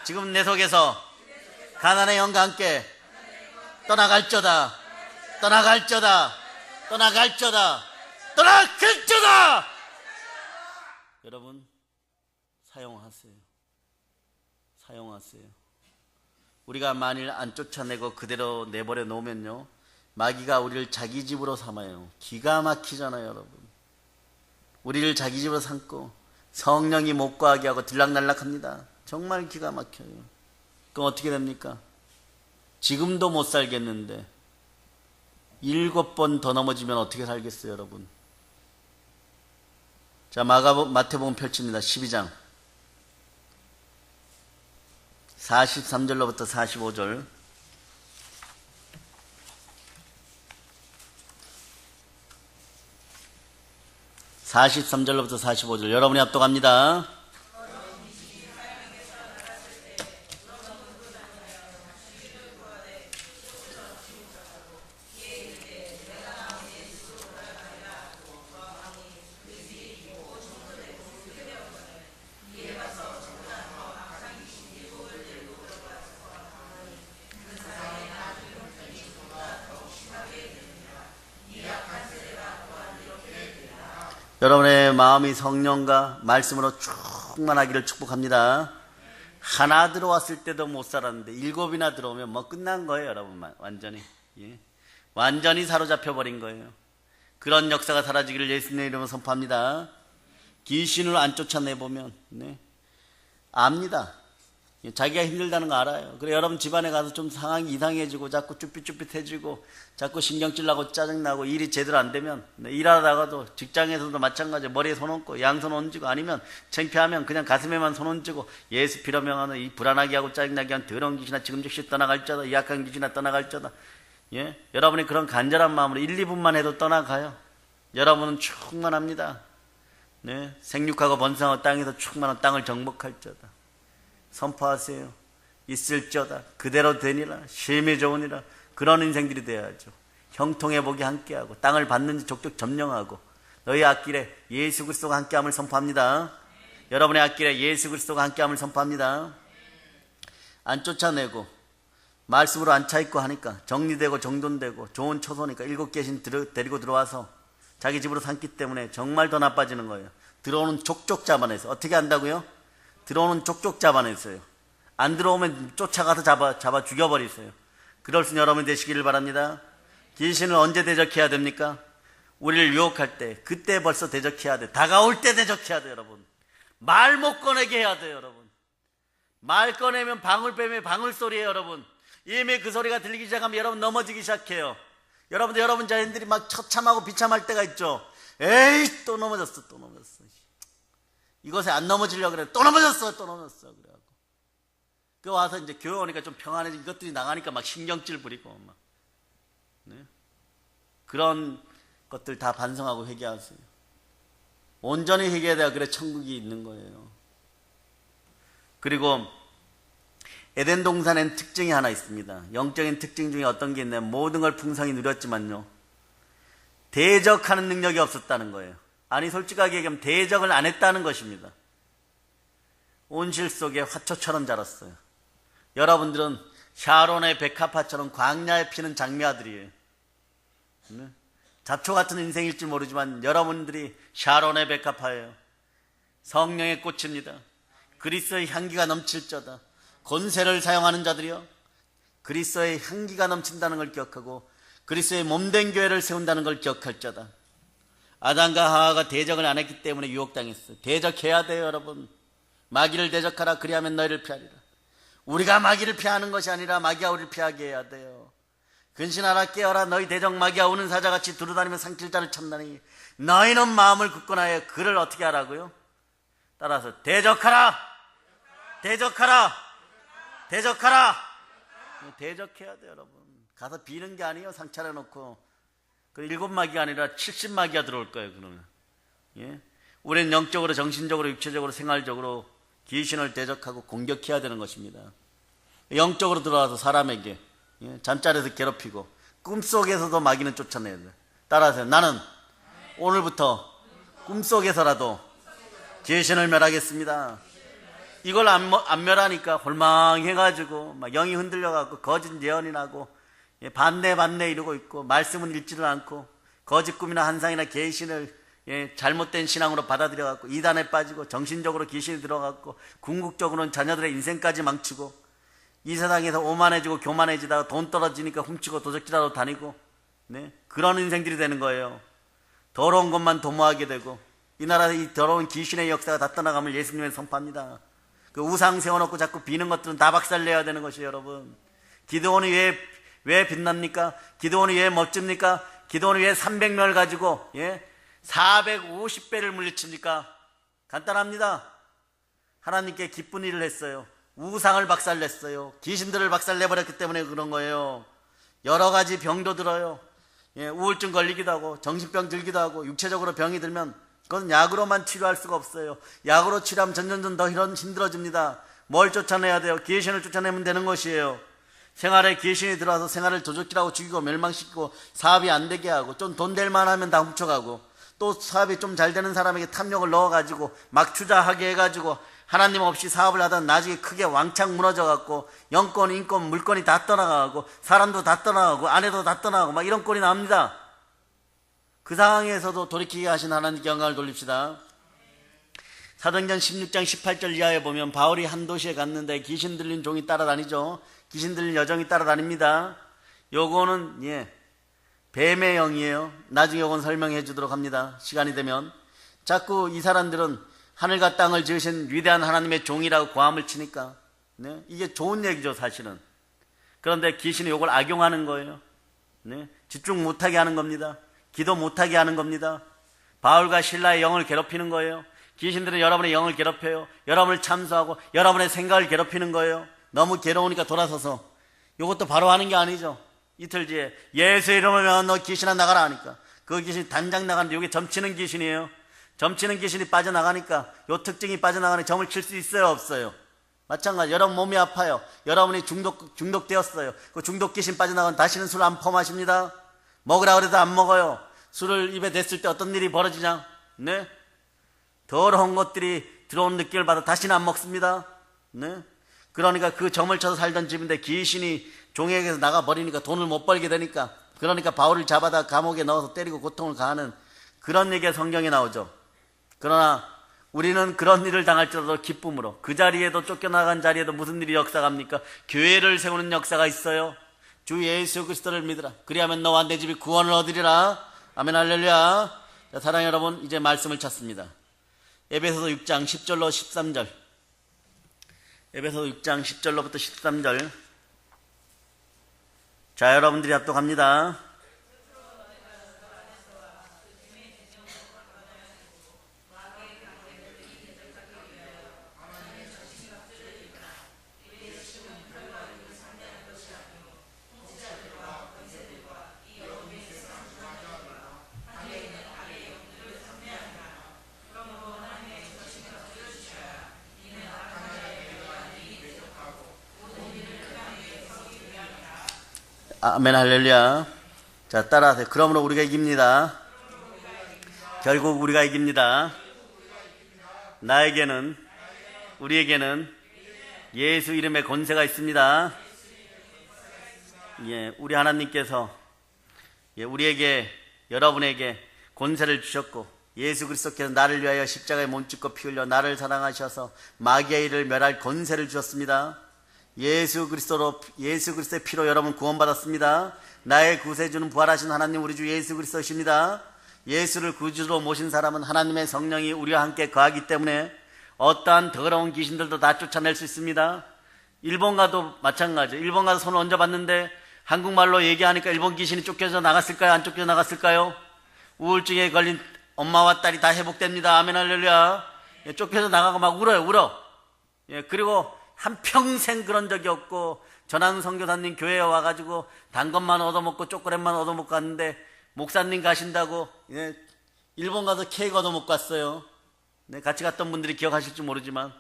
지금 내 속에서 가난의 영과 함께 떠나갈저다, 떠나갈저다, 떠나갈저다, 떠나갈저다. 여러분, 사용하세요. 사용하세요. 우리가 만일 안 쫓아내고 그대로 내버려 놓으면요, 마귀가 우리를 자기 집으로 삼아요. 기가 막히잖아요, 여러분. 우리를 자기 집으로 삼고 성령이 못 구하게 하고 들락날락합니다. 정말 기가 막혀요. 그럼 어떻게 됩니까? 지금도 못 살겠는데 7번 더 넘어지면 어떻게 살겠어요, 여러분? 자, 마태복음 펼칩니다. 12장 43절로부터 45절. (43절로부터) 45절 여러분이 압독합니다. 여러분의 마음이 성령과 말씀으로 충만하기를 축복합니다. 하나 들어왔을 때도 못 살았는데 7이나 들어오면 뭐 끝난 거예요, 여러분. 완전히. 예. 완전히 사로잡혀 버린 거예요. 그런 역사가 사라지기를 예수님의 이름으로 선포합니다. 귀신을 안 쫓아내보면 네, 압니다. 자기가 힘들다는 거 알아요. 그래, 여러분 집안에 가서 좀 상황이 이상해지고 자꾸 쭈삣쭈삣해지고 자꾸 신경질나고 짜증나고 일이 제대로 안 되면, 일하다가도 직장에서도 마찬가지예요. 머리에 손 얹고 양손 얹고, 아니면 창피하면 그냥 가슴에만 손 얹고 예수 피로 명하는 이 불안하게 하고 짜증나게 한 더러운 귀신아 지금 즉시 떠나갈자다, 이 약한 귀신아 떠나갈자다. 예? 여러분이 그런 간절한 마음으로 1, 2분만 해도 떠나가요. 여러분은 충만합니다. 네? 생육하고 번성하고 땅에서 충만한 땅을 정복할자다. 선포하세요. 있을지어다. 그대로 되니라. 쉼이 좋으니라. 그런 인생들이 되어야죠. 형통의 복이 함께하고 땅을 받는지 족족 점령하고, 너희 앞길에 예수 그리스도가 함께함을 선포합니다. 여러분의 앞길에 예수 그리스도가 함께함을 선포합니다. 안 쫓아내고 말씀으로 안 차있고 하니까 정리되고 정돈되고 좋은 처소니까 7개신 데리고 들어와서 자기 집으로 삼기 때문에 정말 더 나빠지는 거예요. 들어오는 족족 잡아내서. 어떻게 한다고요? 들어오는 족족 잡아냈어요. 안 들어오면 쫓아가서 잡아 죽여버리세요. 그럴 수 있는 여러분이 되시기를 바랍니다. 귀신을 언제 대적해야 됩니까? 우리를 유혹할 때, 그때 벌써 대적해야 돼. 다가올 때 대적해야 돼, 여러분. 말 못 꺼내게 해야 돼요, 여러분. 말 꺼내면 방울 빼면 방울 소리예요, 여러분. 이미 그 소리가 들리기 시작하면 여러분 넘어지기 시작해요. 여러분 자신들이 막 처참하고 비참할 때가 있죠. 에이, 또 넘어졌어. 이것에 안 넘어지려고 그래. 또 넘어졌어. 그래갖고. 그 와서 이제 교회 오니까 좀 평안해지고 이것들이 나가니까 막 신경질 부리고 막. 네? 그런 것들 다 반성하고 회개하세요. 온전히 회개해야 그래 천국이 있는 거예요. 그리고 에덴 동산엔 특징이 하나 있습니다. 영적인 특징 중에 어떤 게 있냐면 모든 걸 풍성히 누렸지만요, 대적하는 능력이 없었다는 거예요. 아니, 솔직하게 얘기하면 대적을 안 했다는 것입니다. 온실 속에 화초처럼 자랐어요. 여러분들은 샤론의 백합화처럼 광야에 피는 장미아들이에요. 네? 잡초 같은 인생일지 모르지만 여러분들이 샤론의 백합화예요. 성령의 꽃입니다. 그리스도의 향기가 넘칠저다. 권세를 사용하는 자들이요, 그리스도의 향기가 넘친다는 걸 기억하고 그리스도의 몸된 교회를 세운다는 걸 기억할자다. 아담과 하와가 대적을 안 했기 때문에 유혹당했어요. 대적해야 돼요, 여러분. 마귀를 대적하라. 그리하면 너희를 피하리라. 우리가 마귀를 피하는 것이 아니라 마귀가 우리를 피하게 해야 돼요. 근신하라. 깨어라. 너희 대적 마귀가 우는 사자같이 두루다니며 삼킬 자를 찾나니 너희는 마음을 굳건하여 그를 어떻게 하라고요? 따라서 대적하라. 대적하라. 대적하라. 대적해야 돼요, 여러분. 가서 비는 게 아니에요. 상 차려놓고. 그 7마귀가 아니라 70마귀가 들어올 거예요, 그러면. 예? 우리는 영적으로, 정신적으로, 육체적으로, 생활적으로 귀신을 대적하고 공격해야 되는 것입니다. 영적으로 들어와서 사람에게 잠자리에서 괴롭히고 꿈속에서도 마귀는 쫓아내야 돼요. 따라하세요. 나는 오늘부터 꿈속에서라도 귀신을 멸하겠습니다. 이걸 안 멸하니까 홀망해가지고 막 영이 흔들려가지고 거짓 예언이 나고 반대 이러고 있고 말씀은 읽지를 않고 거짓 꿈이나 환상이나 계신을 잘못된 신앙으로 받아들여갖고 이단에 빠지고 정신적으로 귀신이 들어갔고 궁극적으로는 자녀들의 인생까지 망치고 이 세상에서 오만해지고 교만해지다가 돈 떨어지니까 훔치고 도적질하러 다니고 그런 인생들이 되는 거예요. 더러운 것만 도모하게 되고 이 나라의 이 더러운 귀신의 역사가 다 떠나가면 예수님의 선포합니다. 그 우상 세워놓고 자꾸 비는 것들은 다 박살내야 되는 것이에요, 여러분. 기드온이 왜 빛납니까? 기드온이 왜 멋집니까? 기드온이 왜 300명을 가지고 450배를 물리칩니까? 간단합니다. 하나님께 기쁜 일을 했어요. 우상을 박살냈어요. 귀신들을 박살내버렸기 때문에 그런 거예요. 여러 가지 병도 들어요. 우울증 걸리기도 하고 정신병 들기도 하고 육체적으로 병이 들면 그건 약으로만 치료할 수가 없어요. 약으로 치료하면 점점 더 힘들어집니다. 뭘 쫓아내야 돼요? 귀신을 쫓아내면 되는 것이에요. 생활에 귀신이 들어와서 생활을 도적질하고 죽이고 멸망시키고 사업이 안 되게 하고 좀 돈 될 만하면 다 훔쳐가고 또 사업이 좀 잘 되는 사람에게 탐욕을 넣어가지고 막 투자하게 해가지고 하나님 없이 사업을 하다 나중에 크게 왕창 무너져갖고 영권, 인권, 물건이 다 떠나가고 사람도 다 떠나가고 아내도 다 떠나가고 막 이런 꼴이 납니다. 그 상황에서도 돌이키게 하신 하나님께 영광을 돌립시다. 사도행전 16장 18절 이하에 보면 바울이 한 도시에 갔는데 귀신 들린 종이 따라다니죠. 귀신 들린 여종이 따라다닙니다. 요거는 뱀의 영이에요. 나중에 요건 설명해 주도록 합니다. 시간이 되면. 자꾸 이 사람들은 하늘과 땅을 지으신 위대한 하나님의 종이라고 고함을 치니까 이게 좋은 얘기죠, 사실은. 그런데 귀신이 요걸 악용하는 거예요. 집중 못하게 하는 겁니다. 기도 못하게 하는 겁니다. 바울과 실라의 영을 괴롭히는 거예요. 귀신들은 여러분의 영을 괴롭혀요. 여러분을 참수하고 여러분의 생각을 괴롭히는 거예요. 너무 괴로우니까 돌아서서. 이것도 바로 하는 게 아니죠. 이틀 뒤에 예수 이름으로 너 귀신아 나가라 하니까 그 귀신이 단장 나가는데 이게 점치는 귀신이에요. 점치는 귀신이 빠져나가니까 요 특징이 빠져나가니 점을 칠 수 있어요, 없어요? 마찬가지. 여러분 몸이 아파요. 여러분이 중독되었어요. 그 중독 귀신 빠져나가면 다시는 술 안 퍼마십니다. 먹으라 그래도 안 먹어요. 술을 입에 댔을 때 어떤 일이 벌어지냐? 더러운 것들이 들어온 느낌을 받아 다시는 안 먹습니다. 그러니까 그 점을 쳐서 살던 집인데 귀신이 종에게서 나가버리니까 돈을 못 벌게 되니까 그러니까 바울을 잡아다 감옥에 넣어서 때리고 고통을 가하는 그런 얘기가 성경에 나오죠. 그러나 우리는 그런 일을 당할지라도 기쁨으로 그 자리에도 쫓겨나간 자리에도 무슨 일이 역사갑니까? 교회를 세우는 역사가 있어요. 주 예수 그리스도를 믿으라. 그리하면 너와 내 집이 구원을 얻으리라. 아멘 할렐루야. 자, 사랑하는 여러분, 이제 말씀을 찾습니다. 에베소서 6장 10절로 13절. 에베소서 6장 10절로부터 13절. 자, 여러분들이 합독합니다. 아멘 할렐루야. 자, 따라하세요. 그러므로 우리가 이깁니다. 결국 우리가 이깁니다. 나에게는, 우리에게는 예수 이름의 권세가 있습니다. 우리 하나님께서 우리에게, 여러분에게 권세를 주셨고 예수 그리스도께서 나를 위하여 십자가에 몸짓고 피 흘려 나를 사랑하셔서 마귀의 일을 멸할 권세를 주셨습니다. 예수 그리스도의 피로 여러분 구원받았습니다. 나의 구세주는 부활하신 하나님 우리 주 예수 그리스도십니다. 예수를 구주로 모신 사람은 하나님의 성령이 우리와 함께 거하기 때문에 어떠한 더러운 귀신들도 다 쫓아낼 수 있습니다. 일본 가도 마찬가지예요. 일본 가서 손을 얹어봤는데 한국말로 얘기하니까 일본 귀신이 쫓겨져 나갔을까요? 안 쫓겨져 나갔을까요? 우울증에 걸린 엄마와 딸이 다 회복됩니다. 아멘 할렐루야. 예, 쫓겨져 나가고 막 울어. 예, 그리고 한평생 그런 적이 없고 전한 선교사님 교회에 와가지고 단 것만 얻어먹고 초콜릿만 얻어먹고 갔는데 목사님 가신다고 예, 일본 가서 케이크 얻어먹고 갔어요. 네, 같이 갔던 분들이 기억하실지 모르지만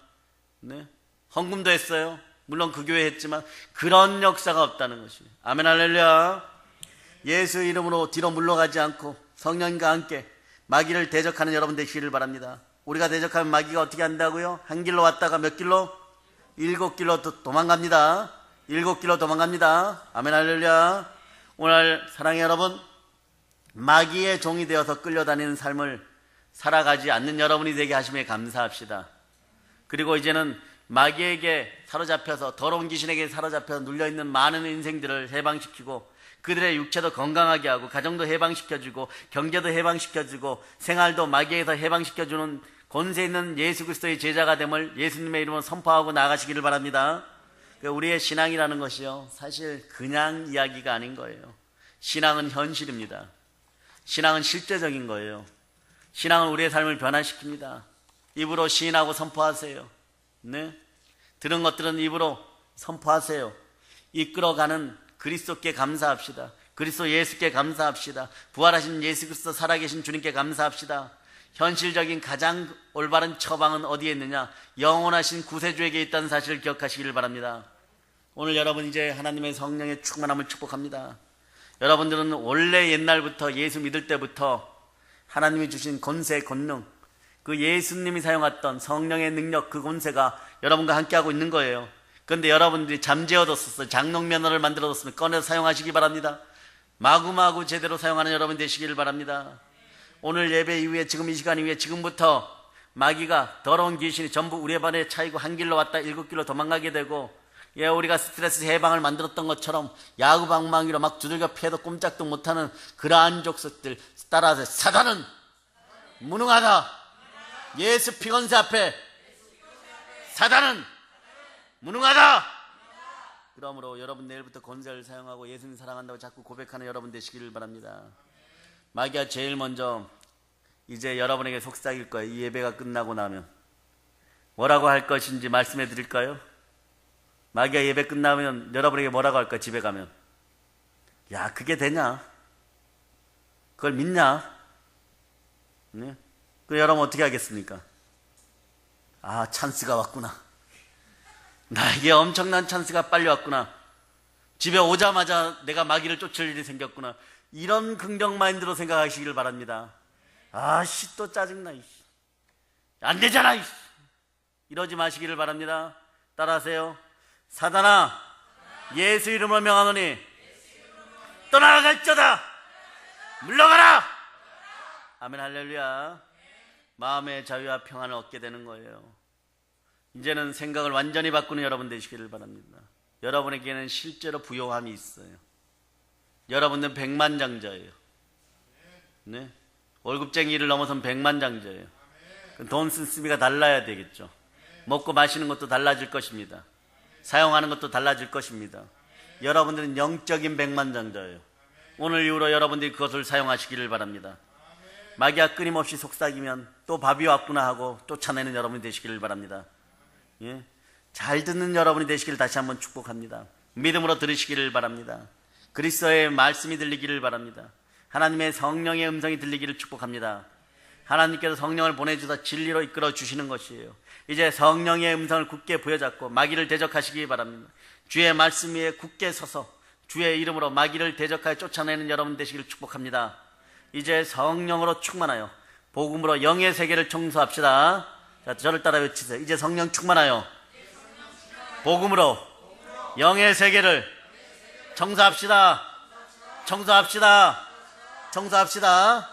네, 헌금도 했어요. 물론 그 교회 했지만 그런 역사가 없다는 것이에요. 아멘 할렐루야. 예수 이름으로 뒤로 물러가지 않고 성령과 함께 마귀를 대적하는 여러분 되시기를 바랍니다. 우리가 대적하면 마귀가 어떻게 한다고요? 한 길로 왔다가 몇 길로? 7길로 도망갑니다. 7길로 도망갑니다. 아멘 할렐루야. 오늘 사랑의 여러분, 마귀의 종이 되어서 끌려다니는 삶을 살아가지 않는 여러분이 되게 하심에 감사합시다. 그리고 이제는 마귀에게 사로잡혀서 더러운 귀신에게 사로잡혀서 눌려있는 많은 인생들을 해방시키고 그들의 육체도 건강하게 하고 가정도 해방시켜주고 경제도 해방시켜주고 생활도 마귀에서 해방시켜주는 권세 있는 예수 그리스도의 제자가 됨을 예수님의 이름으로 선포하고 나가시기를 바랍니다. 우리의 신앙이라는 것이요, 사실 그냥 이야기가 아닌 거예요. 신앙은 현실입니다. 신앙은 실제적인 거예요. 신앙은 우리의 삶을 변화시킵니다. 입으로 시인하고 선포하세요. 네? 들은 것들은 입으로 선포하세요. 이끌어가는 그리스도께 감사합시다. 그리스도 예수께 감사합시다. 부활하신 예수 그리스도 살아계신 주님께 감사합시다. 현실적인 가장 올바른 처방은 어디에 있느냐? 영원하신 구세주에게 있다는 사실을 기억하시기를 바랍니다. 오늘 여러분 이제 하나님의 성령의 충만함을 축복합니다. 여러분들은 원래 옛날부터 예수 믿을 때부터 하나님이 주신 권세, 권능, 그 예수님이 사용했던 성령의 능력, 그 권세가 여러분과 함께하고 있는 거예요. 그런데 여러분들이 잠재워뒀었어요. 장롱 면허를 만들어뒀으면 꺼내서 사용하시기 바랍니다. 마구마구 제대로 사용하는 여러분 되시기를 바랍니다. 오늘 예배 이후에 지금 이 시간 이후에 지금부터 마귀가 더러운 귀신이 전부 우리의 발에 차이고 한 길로 왔다 7길로 도망가게 되고, 예, 우리가 스트레스 해방을 만들었던 것처럼 야구방망이로 막 두들겨 패도 꼼짝도 못하는 그러한 족속들 따라서 사단은 무능하다. 예수 피건세 앞에 사단은 무능하다. 그러므로 여러분 내일부터 권세를 사용하고 예수님 사랑한다고 자꾸 고백하는 여러분 되시기를 바랍니다. 마귀가 제일 먼저 이제 여러분에게 속삭일 거예요. 이 예배가 끝나고 나면 뭐라고 할 것인지 말씀해 드릴까요? 마귀가 예배 끝나면 여러분에게 뭐라고 할까? 집에 가면 야, 그게 되냐? 그걸 믿냐? 네? 그 여러분 어떻게 하겠습니까? 아, 찬스가 왔구나. 나에게 엄청난 찬스가 빨리 왔구나. 집에 오자마자 내가 마귀를 쫓을 일이 생겼구나. 이런 긍정 마인드로 생각하시길 바랍니다. 아씨, 또 짜증나. 안 되잖아. 이러지 마시기를 바랍니다. 따라하세요. 사단아, 예수 이름으로 명하노니 떠나갈지어다. 물러가라. 아멘 할렐루야. 마음의 자유와 평안을 얻게 되는 거예요. 이제는 생각을 완전히 바꾸는 여러분 되시기를 바랍니다. 여러분에게는 실제로 부요함이 있어요. 여러분들은 백만장자예요. 네? 월급쟁이를 넘어선 백만장자예요. 돈 쓴쓰미가 달라야 되겠죠. 먹고 마시는 것도 달라질 것입니다. 사용하는 것도 달라질 것입니다. 여러분들은 영적인 백만장자예요. 오늘 이후로 여러분들이 그것을 사용하시기를 바랍니다. 마귀가 끊임없이 속삭이면 또 밥이 왔구나 하고 쫓아내는 여러분이 되시기를 바랍니다. 예? 잘 듣는 여러분이 되시기를 다시 한번 축복합니다. 믿음으로 들으시기를 바랍니다. 그리스도의 말씀이 들리기를 바랍니다. 하나님의 성령의 음성이 들리기를 축복합니다. 하나님께서 성령을 보내주사 진리로 이끌어 주시는 것이에요. 이제 성령의 음성을 굳게 부여잡고 마귀를 대적하시기 바랍니다. 주의 말씀 위에 굳게 서서 주의 이름으로 마귀를 대적하여 쫓아내는 여러분 되시기를 축복합니다. 이제 성령으로 충만하여 복음으로 영의 세계를 청소합시다. 자, 저를 따라 외치세요. 이제 성령 충만하여 복음으로 영의 세계를 청소합시다. 청소합시다. 청소합시다.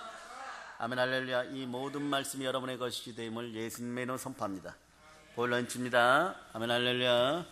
아멘 할렐루야. 이 모든 말씀이 여러분의 것이 됨을 예수님의 이름으로 선포합니다. 보일러 인칩니다. 아멘 할렐루야.